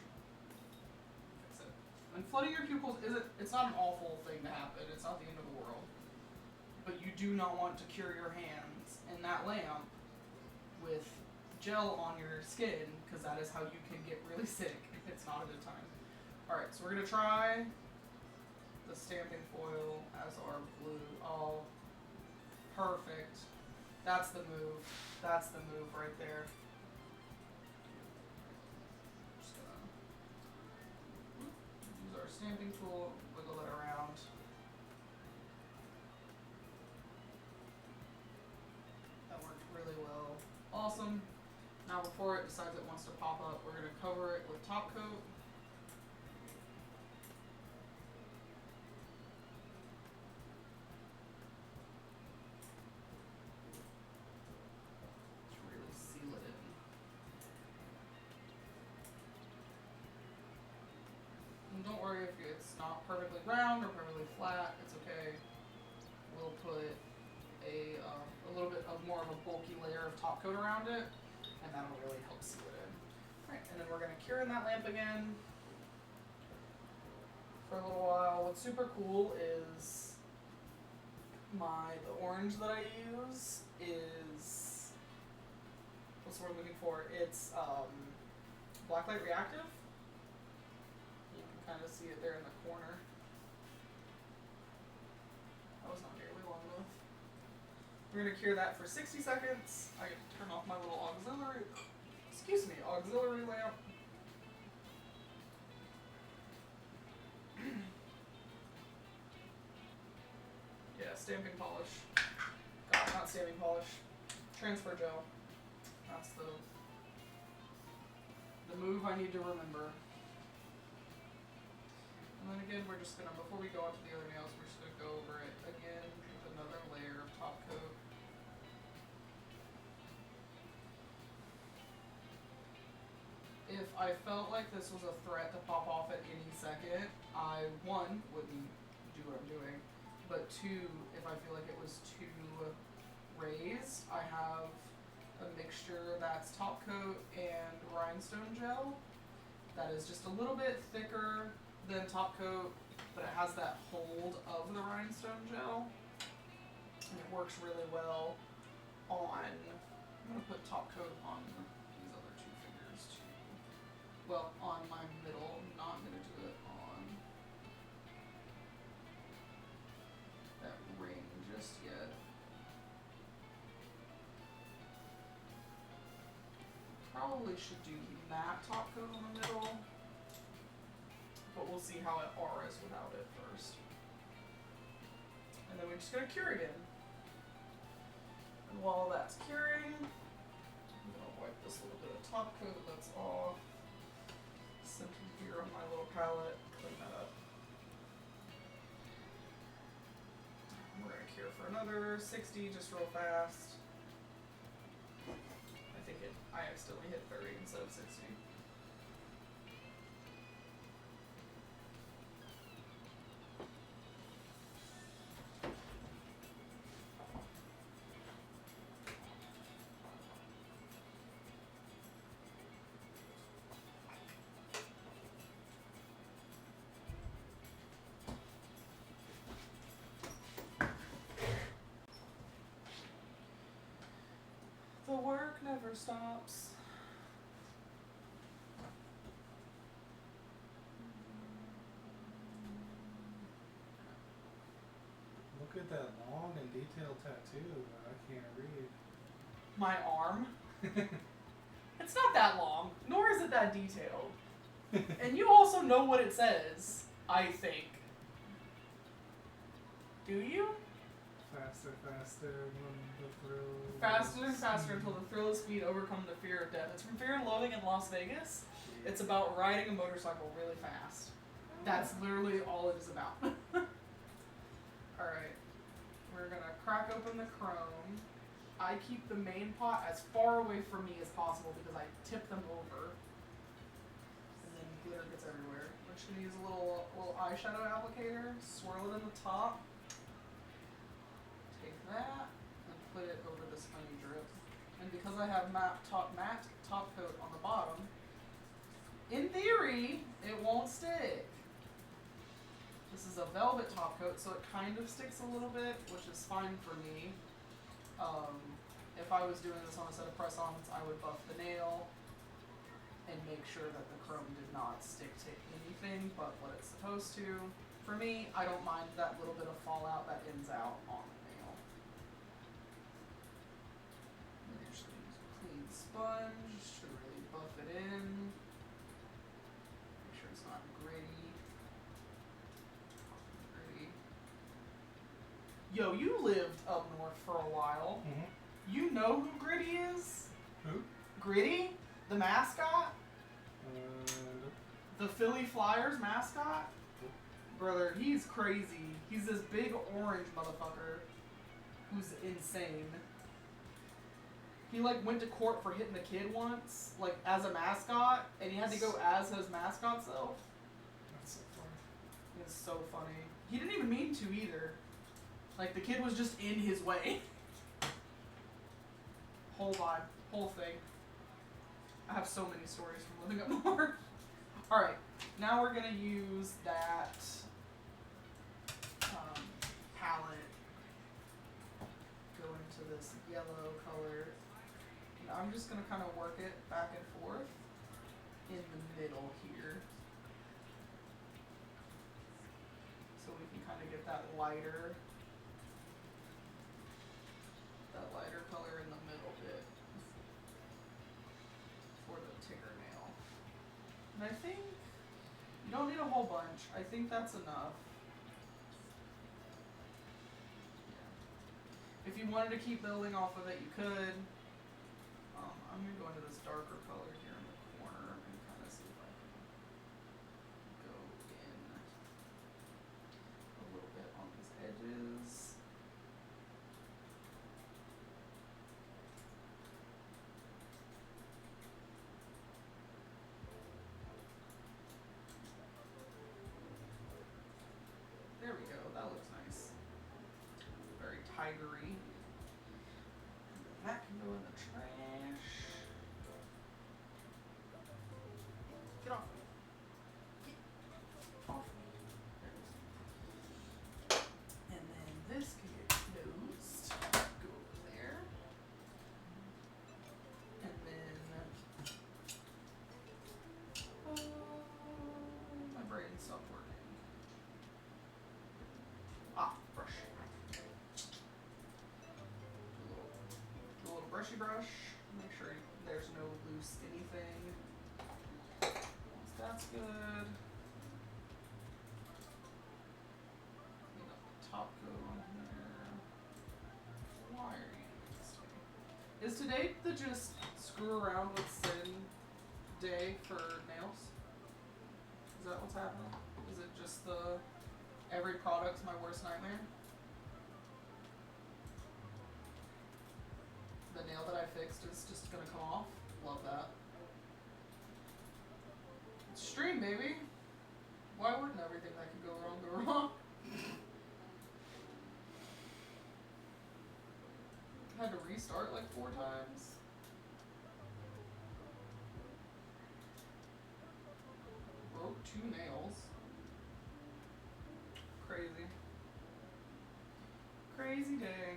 Speaker 1: Fix it. And flooding your cuticles it's not an awful thing to happen. It's not the end of the world. But you do not want to cure your hands in that lamp with gel on your skin, because that is how you can get really sick. It's not a good time. Alright, so we're gonna try the stamping foil as our blue. Oh, perfect. That's the move. That's the move right there. Just gonna use our stamping tool, wiggle it around. That worked really well. Awesome. Now before it decides it wants to pop up, we're gonna cover it with top coat. Don't worry if it's not perfectly round or perfectly flat, it's okay. We'll put a little bit of more of a bulky layer of top coat around it, and that'll really help seal it in. Alright, and then we're gonna cure in that lamp again for a little while. What's super cool is the orange that I use is, what's the word I'm looking for? It's blacklight reactive. You can kind of see it there in the corner. That was not nearly long enough. We're gonna cure that for 60 seconds. I can turn off my little auxiliary lamp. Yeah, stamping polish. God, not stamping polish. Transfer gel. That's the move I need to remember. And then again, we're just gonna, before we go on to the other nails, we're just gonna go over it again with another layer of top coat. If I felt like this was a threat to pop off at any second, I, one, wouldn't do what I'm doing, but two, if I feel like it was too raised, I have a mixture that's top coat and rhinestone gel that is just a little bit thicker than top coat, but it has that hold of the rhinestone gel, and it works really well on, I'm going to put top coat on these other two fingers too. Well, on my middle, I'm not going to do it on that ring just yet. Probably should do matte top coat on the middle, but we'll see how it auras without it first. And then we're just going to cure again. And while that's curing, I'm going to wipe this little bit of top coat that's off. Center here on my little palette, clean that up. We're going to cure for another 60, just real fast. I accidentally hit 30 instead of 60. The work never stops.
Speaker 2: Look at that long and detailed tattoo that I can't read.
Speaker 1: My arm? It's not that long, nor is it that detailed. And you also know what it says, I think. Do you?
Speaker 2: Faster, faster, when the thrill.
Speaker 1: Faster and faster until the thrill of speed overcome the fear of death. It's from Fear and Loathing in Las Vegas. It's about riding a motorcycle really fast. That's literally all it is about. Alright. We're gonna crack open the chrome. I keep the main pot as far away from me as possible because I tip them over. And then glitter gets everywhere. We're just gonna use a little eyeshadow applicator, swirl it in the top. Take that and put it over this honey drip. And because I have matte top coat on the bottom, in theory, it won't stick. This is a velvet top coat, so it kind of sticks a little bit, which is fine for me. If I was doing this on a set of press-ons, I would buff the nail and make sure that the chrome did not stick to anything but what it's supposed to. For me, I don't mind that little bit of fallout that ends out on the nail. And then you're just going to use a clean sponge to really buff it in. Make sure it's not gritty. Yo, you lived up north for a while.
Speaker 2: Mm-hmm.
Speaker 1: You know who Gritty is?
Speaker 2: Who?
Speaker 1: Gritty? The mascot? The Philly Flyers mascot? Brother, he's crazy. He's this big orange motherfucker who's insane. He like went to court for hitting the kid once, like as a mascot, and he had to go as his mascot self.
Speaker 2: That's so funny.
Speaker 1: It's so funny. He didn't even mean to either. Like the kid was just in his way. Whole vibe, whole thing. I have so many stories from living up north. Alright, now we're gonna use that palette, go into this yellow color, and I'm just gonna kind of work it back and forth in the middle here. So we can kind of get that lighter color in the middle bit for the Tigger nail. And I think you don't need a whole bunch. I think that's enough. Yeah. If you wanted to keep building off of it, you could. I'm going to go into this darker color here in the corner and kind of see if I can go in a little bit on these edges. There we go, that looks nice. Very tigery. That can go in the trash. Get off me. Get off me. There it is. And then this can get closed. Go over there. And then my brain stopped working. Brush. Do a little brushy brush. Make sure there's no loose anything. Once that's good. Clean up the top coat on here. Why are you doing this today? Is today the just screw around with sin day for nails? Is that what's happening? Is it just the every product's my worst nightmare? The nail that I fixed is just gonna come off. Love that. It's stream, baby. Why wouldn't everything that could go wrong? I had to restart like 4 times. Broke 2 nails. Crazy. Crazy day.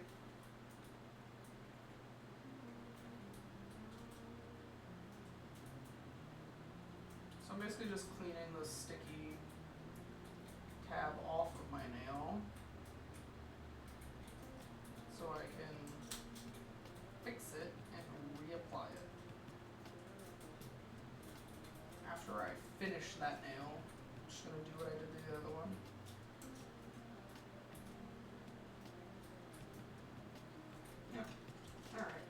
Speaker 1: So I'm basically just cleaning the sticky tab off of my nail so I can fix it and reapply it. After I finish that nail, I'm just gonna do what I did to the other one. Yep. Alright.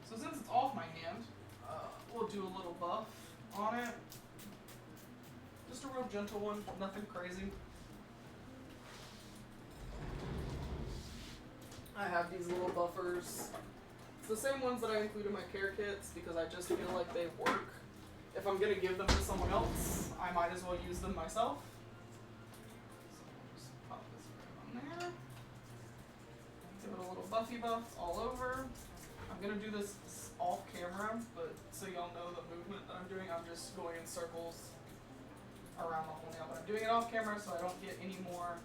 Speaker 1: So since it's off my hand, we'll do a little buff on it. Just a real gentle one, nothing crazy. I have these little buffers. It's the same ones that I include in my care kits because I just feel like they work. If I'm gonna give them to someone else, I might as well use them myself. So we'll just pop this right on there. Give it a little buffy buff all over. I'm gonna do this off camera, but so y'all know the movement that I'm doing, I'm just going in circles around the whole nail. But I'm doing it off camera so I don't get any more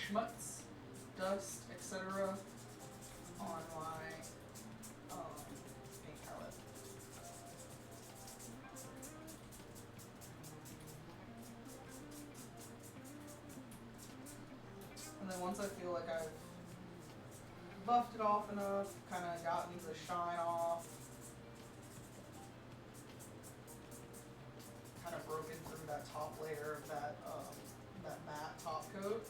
Speaker 1: schmutz, dust, etc. on my paint palette. And then once I feel like I've buffed it off enough, kind of gotten the shine off, kind of broken through that top layer of that matte top coat,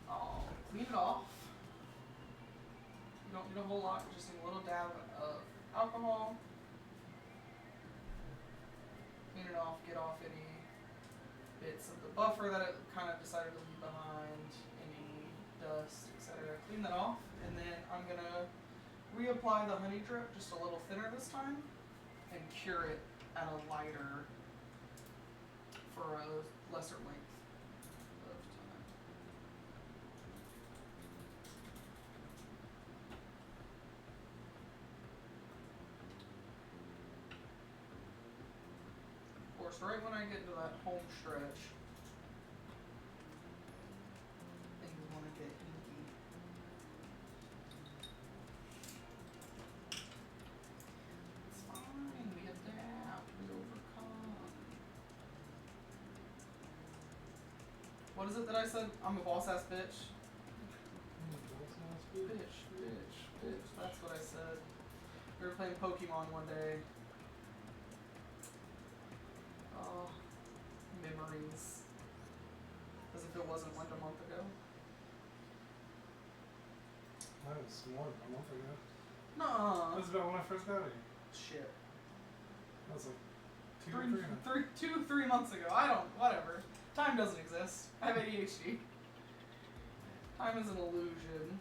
Speaker 1: I'll clean it off. You don't need a whole lot, just a little dab of alcohol. Clean it off, get off any bits of the buffer that it kind of decided to leave behind, any dust, etc. Clean that off, and then I'm gonna reapply the honey drip just a little thinner this time and cure it at a lighter for a lesser length of time. course, right when I get into that home stretch, things want to get inky. It's fine. We adapt. We overcome. What is it that I said? I'm a boss ass bitch. Bitch. That's what I said. We were playing Pokemon one day. Oh, memories. As if it wasn't like a month ago.
Speaker 2: That was more than a month ago.
Speaker 1: Nuh-uh.
Speaker 2: That was about when I first got here.
Speaker 1: Shit.
Speaker 2: That was like
Speaker 1: 3 months ago. I don't, whatever. Time doesn't exist. I have ADHD. Time is an illusion.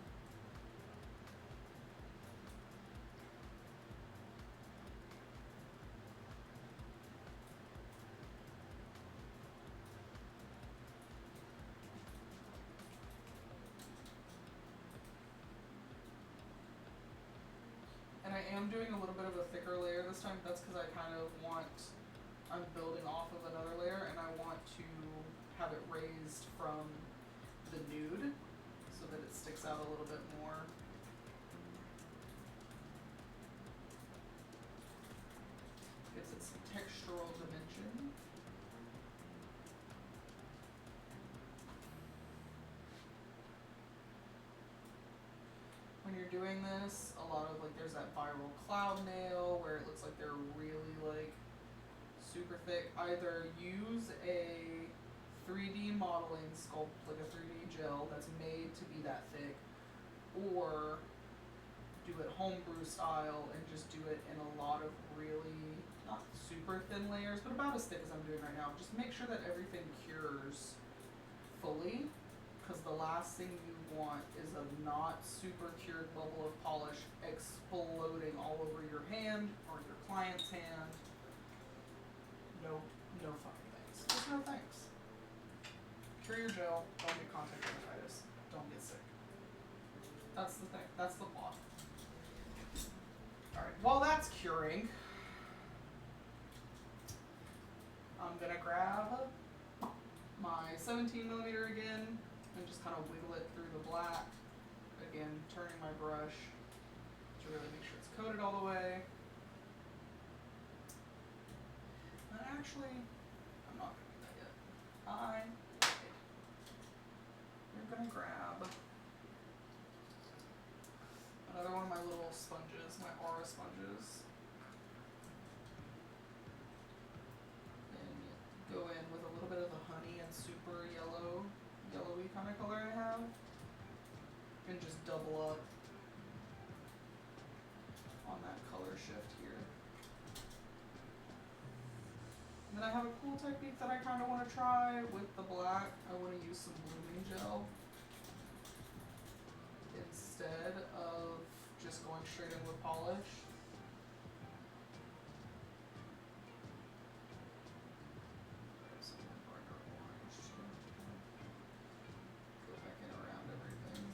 Speaker 1: And I am doing a little bit of a thicker layer this time. That's because I kind of want, I'm building off of another layer and I want to have it raised from the nude so that it sticks out a little bit more. Gives it some textural dimension. When you're doing this, a lot of like there's that viral cloud nail where it looks like they're really like super thick. Either use a 3D modeling sculpt, like a 3D gel that's made to be that thick, or do it homebrew style and just do it in a lot of really, not super thin layers, but about as thick as I'm doing right now. Just make sure that everything cures fully, because the last thing you want is a not super cured bubble of polish exploding all over your hand or your client's hand. No fucking thanks. Just no thanks. Cure your gel, don't get contact dermatitis, don't get sick. That's the thing, that's the plot. Alright, while that's curing, I'm gonna grab my 17mm again and just kind of wiggle it through the black. Again, turning my brush to really make sure it's coated all the way. And actually, I'm not gonna do that yet. You're gonna grab another one of my little sponges, my aura sponges. And go in with a little bit of the honey and super yellowy kind of color I have. And just double up on that color shift here. And then I have a cool technique that I kind of want to try with the black. I want to use some blooming gel instead of just going straight in with polish. Go back in around everything.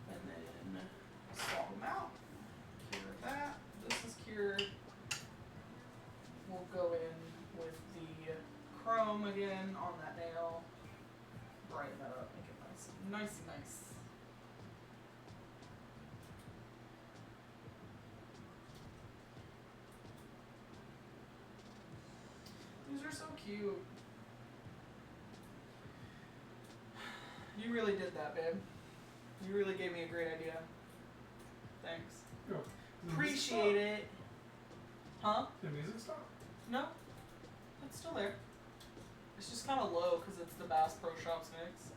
Speaker 1: And then swap them out. Cure that. This is cured. We'll go in with the chrome again on that nail. Brighten that up, make it nice. These are so cute. You really did that, babe. You really gave me a great idea. Thanks.
Speaker 2: Yo,
Speaker 1: Appreciate it. Huh?
Speaker 2: The music stop?
Speaker 1: No. It's still there. It's just kind of low because it's the Bass Pro Shops mix.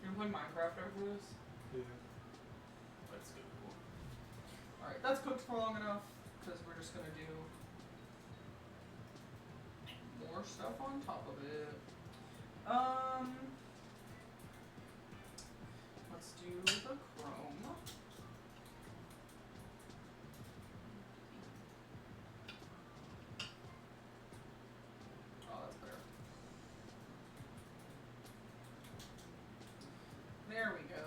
Speaker 1: You're playing Minecraft after this?
Speaker 2: Yeah.
Speaker 1: That's good. Cool. Alright, that's cooked for long enough because we're just gonna do more stuff on top of it. Let's do the chrome. Oh, that's better. There we go.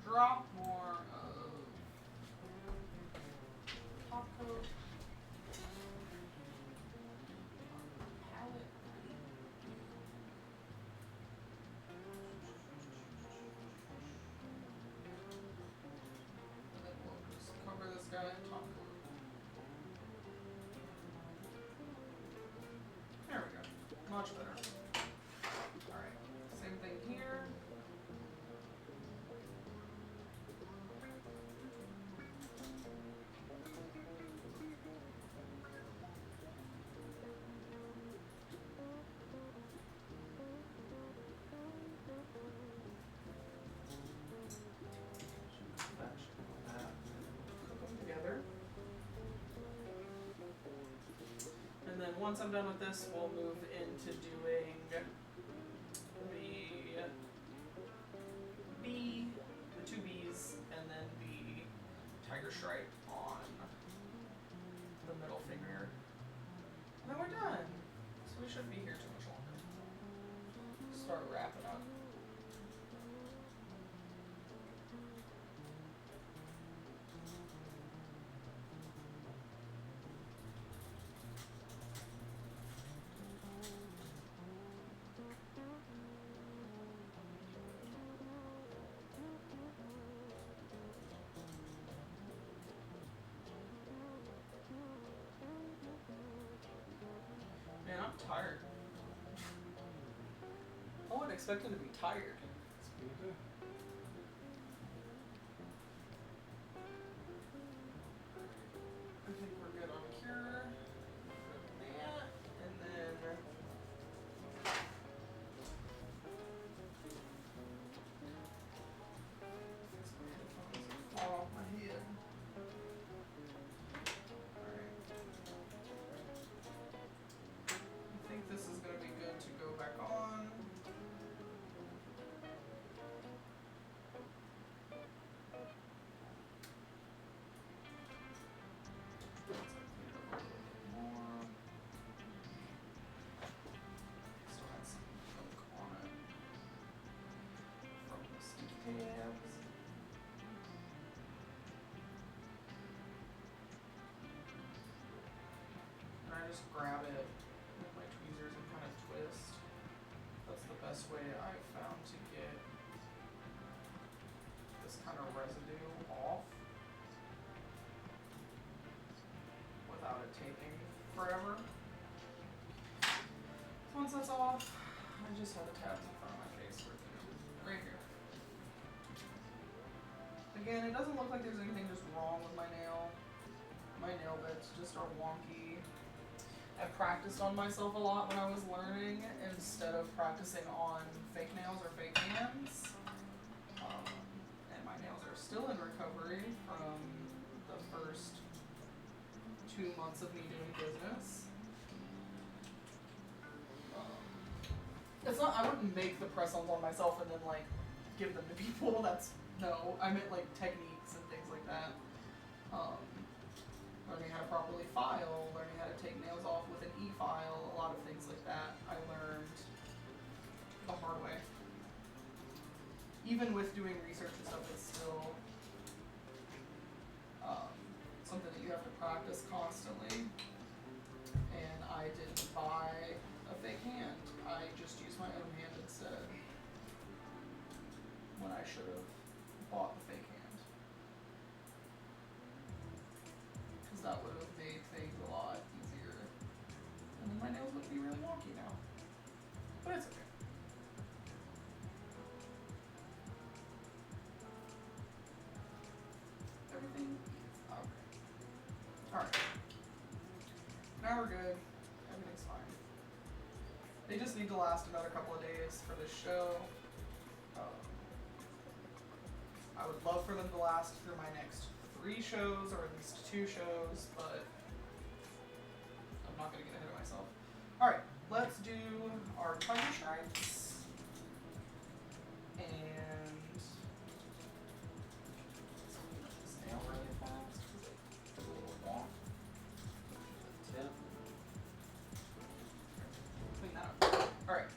Speaker 1: Drop more of top coat on the palette. And then we'll just cover this guy in top coat. There we go. Much better. Alright, same thing here. And then once I'm done with this, we'll move into doing the bee, the two bees, and then the tiger stripe on the middle finger. And then we're done. So we shouldn't be here too much longer. Start wrapping up. Man, I'm tired. I wasn't expecting to be tired.
Speaker 2: It's good.
Speaker 1: I think we're good on cure. For that. And then fall off my head. Alright. I think this is gonna be good to go back on. Still has some milk on it from the sticky tabs. And I just grab it with my tweezers and kind of twist. That's the best way I've found to get this kind of residue off without it taking forever. So once that's off, I just have the tabs in front of my face right here. Again, it doesn't look like there's anything just wrong with my nail. My nail bits just are wonky. I practiced on myself a lot when I was learning instead of practicing on fake nails or fake hands. And my nails are still in recovery from the first 2 months of me doing business. It's not, I wouldn't make the press-ons on myself and then like give them to people. That's, no, I meant like techniques and things like that. Learning how to properly file, learning how to take nails off with an e-file, a lot of things like that I learned the hard way. Even with doing research and stuff, it's still something that you have to practice constantly. And I didn't buy a fake hand. I just used my own hand instead. When I should have bought the fake hand. Because that would have made things a lot easier. And then my nails would be really wonky now. But it's okay. Everything is okay. Alright. Now we're good. Everything's fine. They just need to last another couple of days for this show. I would love for them to last through my next 3 shows, or at least 2 shows, but I'm not going to get ahead of myself. Alright, let's do our Tiger stripes. And let's clean up this nail really fast because it's a little long.
Speaker 3: Tip.
Speaker 1: Clean that up. Alright,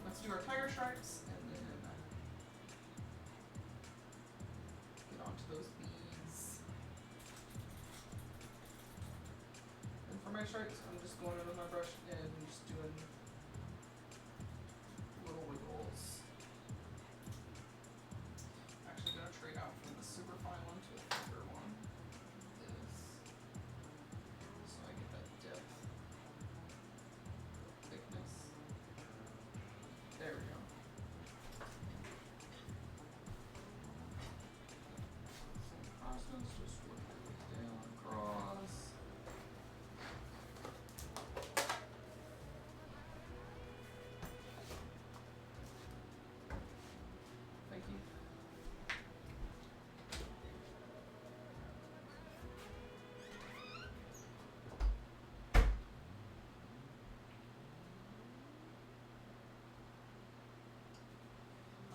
Speaker 1: let's do our Tiger stripes and then get onto those beads. And for my stripes, I'm just going in with my brush and just doing little wiggles. Actually gonna trade out from the super fine one to a thicker one. This. So I get that depth. Thickness. There we go. Same process, just work your way down across. Thank you.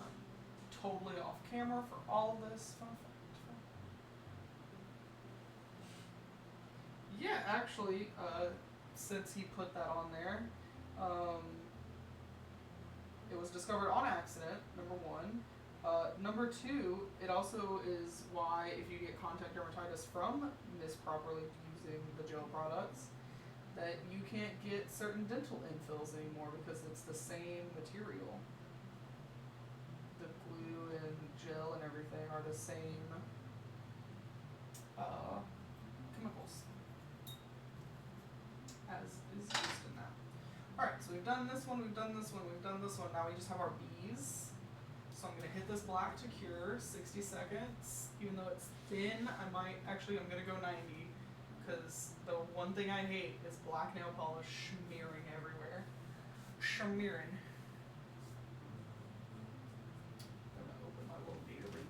Speaker 1: I'm totally off camera for all of this. Fun fact. Yeah, actually, since he put that on there, it was discovered on accident, number 1. Number 2, it also is why if you get contact dermatitis from misproperly using the gel products, that you can't get certain dental infills anymore because it's the same material. The glue and gel and everything are the same chemicals as is used in that. Alright, so we've done this one, we've done this one, we've done this one. Now we just have our bees. So I'm going to hit this black to cure, 60 seconds. Even though it's thin, I'm going to go 90. Because the one thing I hate is black nail polish smearing everywhere. Smearing. I'm going to open my little beater ring.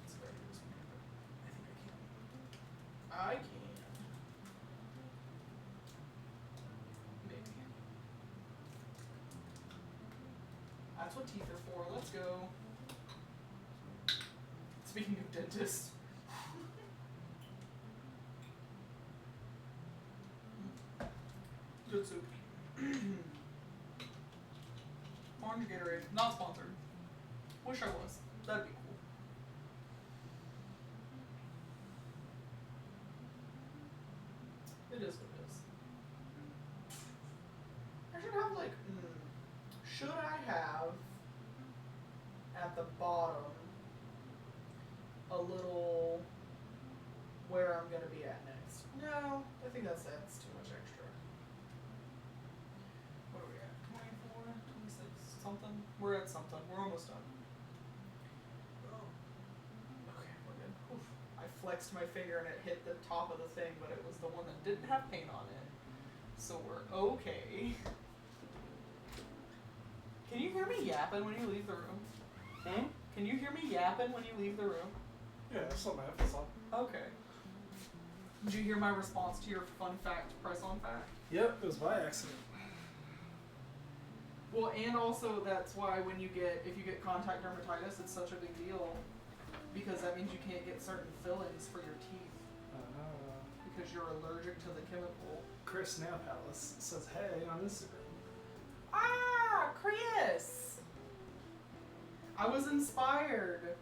Speaker 1: It's very this one, but I think I can. I can. Maybe. That's what teeth are for. Let's go. Speaking of dentist. Good soup. Orange Gatorade. Not sponsored. Wish I was. That'd be cool. It is what it is. I should have like, should I have at the bottom a little where I'm gonna be at next? No, I think that's too much extra. What are we at? 24, 26, something? We're at something. We're almost done. Okay, we're good. Oof. I flexed my finger and it hit the top of the thing, but it was the one that didn't have paint on it. So we're okay. Can you hear me yapping when you leave the room?
Speaker 2: Hmm?
Speaker 1: Can you hear me yapping when you leave the room?
Speaker 2: Yeah, that's not my episode.
Speaker 1: Okay. Did you hear my response to your fun fact, press-on fact?
Speaker 2: Yep, it was by accident.
Speaker 1: Well, and also that's why if you get contact dermatitis, it's such a big deal. Because that means you can't get certain fillings for your teeth. Because you're allergic to the chemical.
Speaker 2: Chris Nail Palace says, hey, on Instagram.
Speaker 1: Ah, Chris! I was inspired.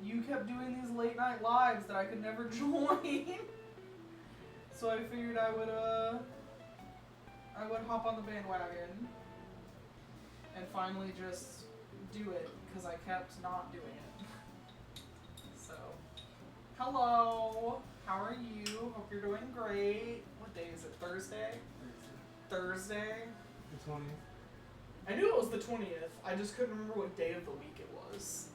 Speaker 1: You kept doing these late night lives that I could never join. So I figured I would hop on the bandwagon and finally just do it because I kept not doing it. So, hello. How are you? Hope you're doing great. What day is it? Thursday? Thursday?
Speaker 2: The 20th.
Speaker 1: I knew it was the 20th. I just couldn't remember what day of the week it was.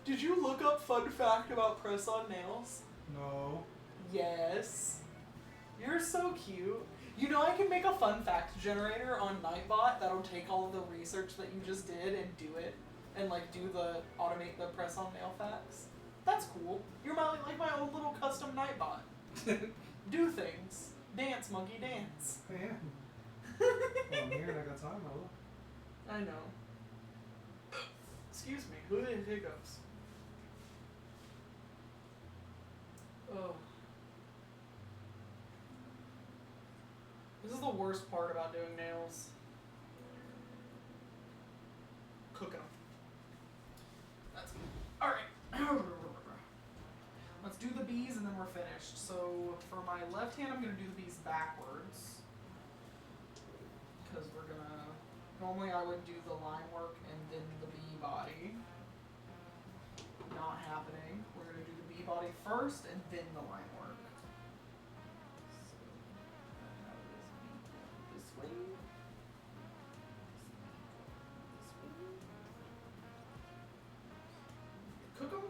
Speaker 1: Did you look up fun fact about press-on nails?
Speaker 2: No.
Speaker 1: Yes. so cute. You know, I can make a fun fact generator on Nightbot that'll take all of the research that you just did and do it, and like automate the press on nail facts. That's cool. You're like my own little custom Nightbot. Do things. Dance, monkey, dance.
Speaker 2: Yeah. Well, I'm here and I got time, I will.
Speaker 1: I know. Excuse me. Who did hiccups? Oh. This is the worst part about doing nails. Cooking them. That's alright. Let's do the bees and then we're finished. So for my left hand, I'm going to do the bees backwards. Because we're going to... Normally I would do the line work and then the bee body. Not happening. We're going to do the bee body first and then the line work. So, how does this way? This way. Cook them.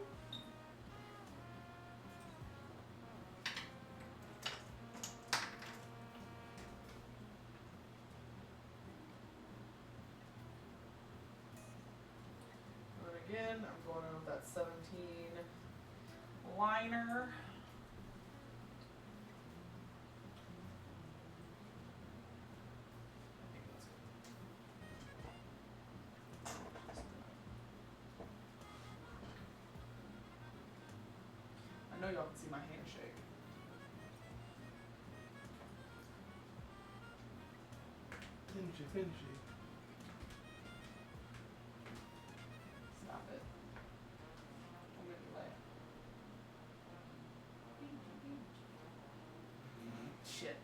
Speaker 1: Again, I'm going over that 17 liner. I know y'all can see my handshake.
Speaker 2: Finishy.
Speaker 1: Stop it. I'm gonna delay. Shit.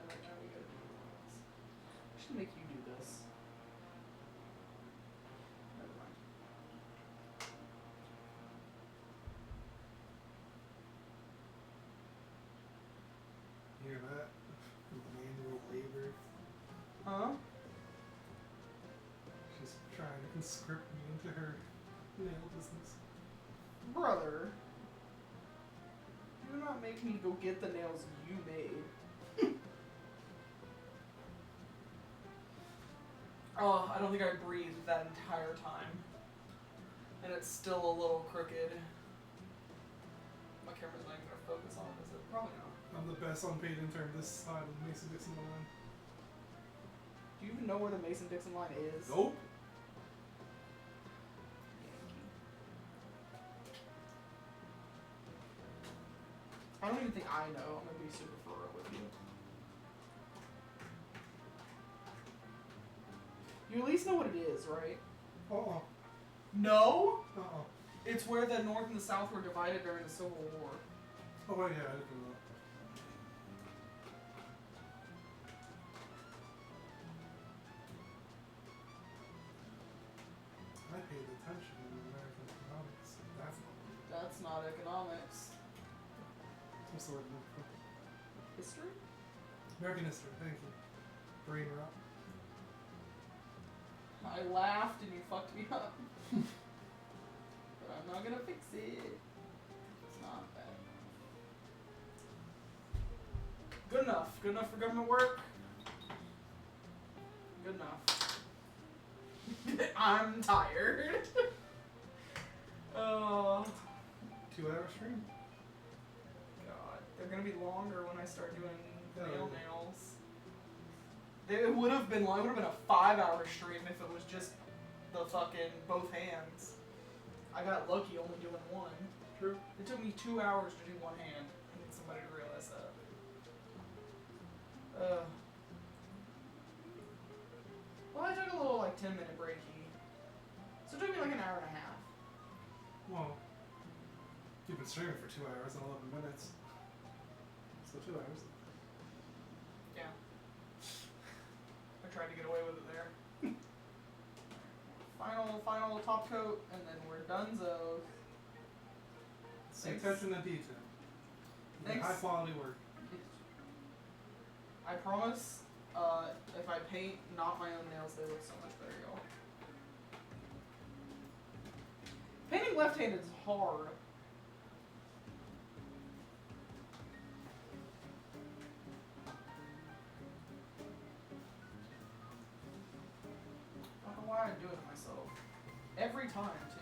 Speaker 1: I should make you do this. Never mind.
Speaker 2: Hear that? Manual labor.
Speaker 1: Huh?
Speaker 2: She's trying to conscript me into her nail business.
Speaker 1: Brother. Do not make me go get the nails you made. Oh, I don't think I breathed that entire time. And it's still a little crooked. My camera's not even gonna focus on it, is it? Probably not.
Speaker 2: I'm the best on paid intern this side of the Mason-Dixon line.
Speaker 1: Do you even know where the Mason-Dixon line is?
Speaker 2: Nope.
Speaker 1: I don't even think I know. I'm gonna be super for real with you. You at least know what it is, right?
Speaker 2: Uh-uh.
Speaker 1: No?
Speaker 2: Uh-uh.
Speaker 1: It's where the North and the South were divided during the Civil War.
Speaker 2: Oh, yeah, I didn't know. I paid attention in American economics. That's not
Speaker 1: That's not economics.
Speaker 2: some sort of
Speaker 1: History?
Speaker 2: American history. Thank you. Brain rot.
Speaker 1: I laughed and you fucked me up. But I'm not gonna fix it. It's not bad. Good enough. Good enough for government work. Good enough. I'm tired. Oh.
Speaker 2: 2 hour stream?
Speaker 1: God. They're gonna be longer when I start doing
Speaker 2: Oh.
Speaker 1: nails. It would have been long. It would have been a 5-hour stream if it was just the fucking both hands. I got lucky only doing one.
Speaker 2: True.
Speaker 1: It took me 2 hours to do one hand. I need somebody to realize that. Well, I took a little like 10-minute breaky. So it took me like an hour and a half.
Speaker 2: Well, you've been streaming for 2 hours and 11 minutes. So 2 hours.
Speaker 1: Yeah. I tried to get away with it there. Final top coat, and then we're donezo.
Speaker 2: See
Speaker 1: Thanks.
Speaker 2: attention to detail.
Speaker 1: Thanks.
Speaker 2: High quality work.
Speaker 1: I promise, if I I paint not my own nails, they look so much better, y'all. Painting left-handed is hard. I don't know why I do it to myself. Every time, too.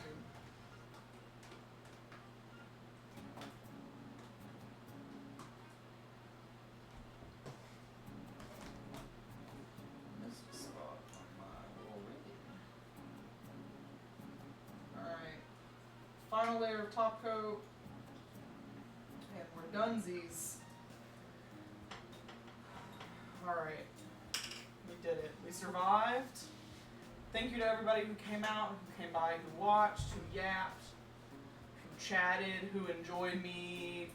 Speaker 1: Missed a spot on my little ring. Alright. Final layer of top coat. And we're donesies. Alright. We did it. We survived. Thank you to everybody who came out, who came by, who watched, who yapped, who chatted, who enjoyed me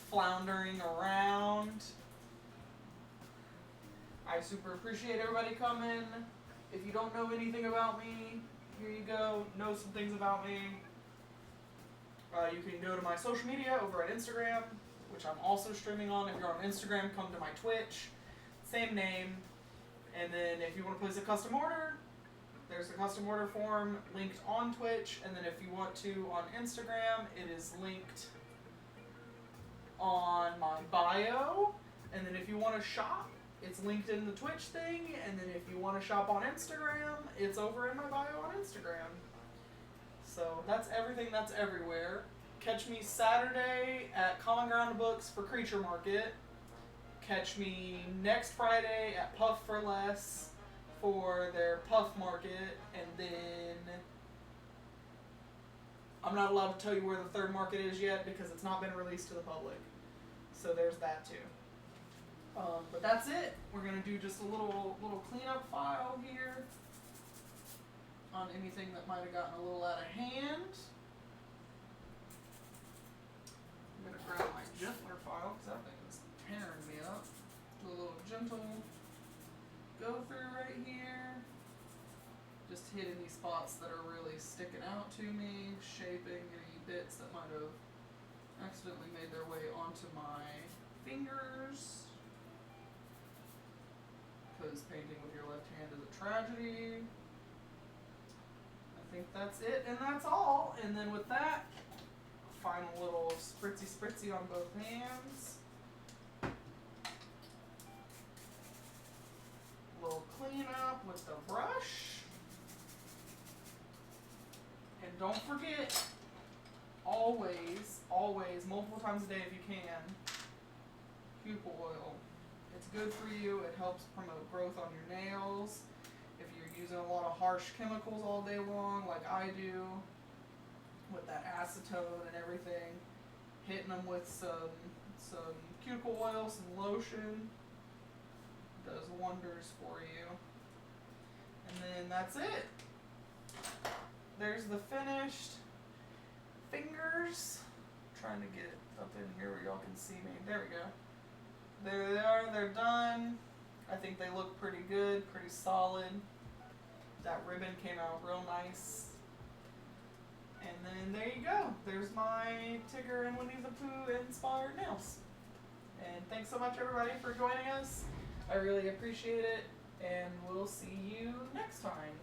Speaker 1: floundering around. I super appreciate everybody coming. If you don't know anything about me, here you go. Know some things about me. You can go to my social media over at Instagram, which I'm also streaming on. If you're on Instagram, come to my Twitch. Same name. And then if you want to place a custom order, there's a custom order form linked on Twitch. And then if you want to on Instagram, it is linked on my bio. And then if you want to shop, it's linked in the Twitch thing. And then if you want to shop on Instagram, it's over in my bio on Instagram. So that's everything that's everywhere. Catch me Saturday at Common Ground Books for Creature Market. Catch me next Friday at Puff for Less for their Puff Market. And then I'm not allowed to tell you where the third market is yet because it's not been released to the public. So there's that too. But that's it. We're gonna do just a little cleanup file here on anything that might have gotten a little out of hand. I'm gonna grab my gentler file because that thing is tearing me up. Do a little gentle go through right here. Just hitting these spots that are really sticking out to me, shaping any bits that might have accidentally made their way onto my fingers. Because painting with your left hand is a tragedy. I think that's it, and that's all. And then with that, final little spritzy on both hands. Little clean up with the brush. And don't forget, always, multiple times a day if you can, cuticle oil. It's good for you. It helps promote growth on your nails. If you're using a lot of harsh chemicals all day long, like I do, with that acetone and everything, hitting them with some cuticle oil, some lotion, does wonders for you. And then that's it. There's the finished fingers. I'm trying to get it up in here where y'all can see me. There we go. There they are, they're done. I think they look pretty good, pretty solid. That ribbon came out real nice. And then there you go. There's my Tigger and Winnie the Pooh-inspired nails. And thanks so much everybody for joining us. I really appreciate it. And we'll see you next time.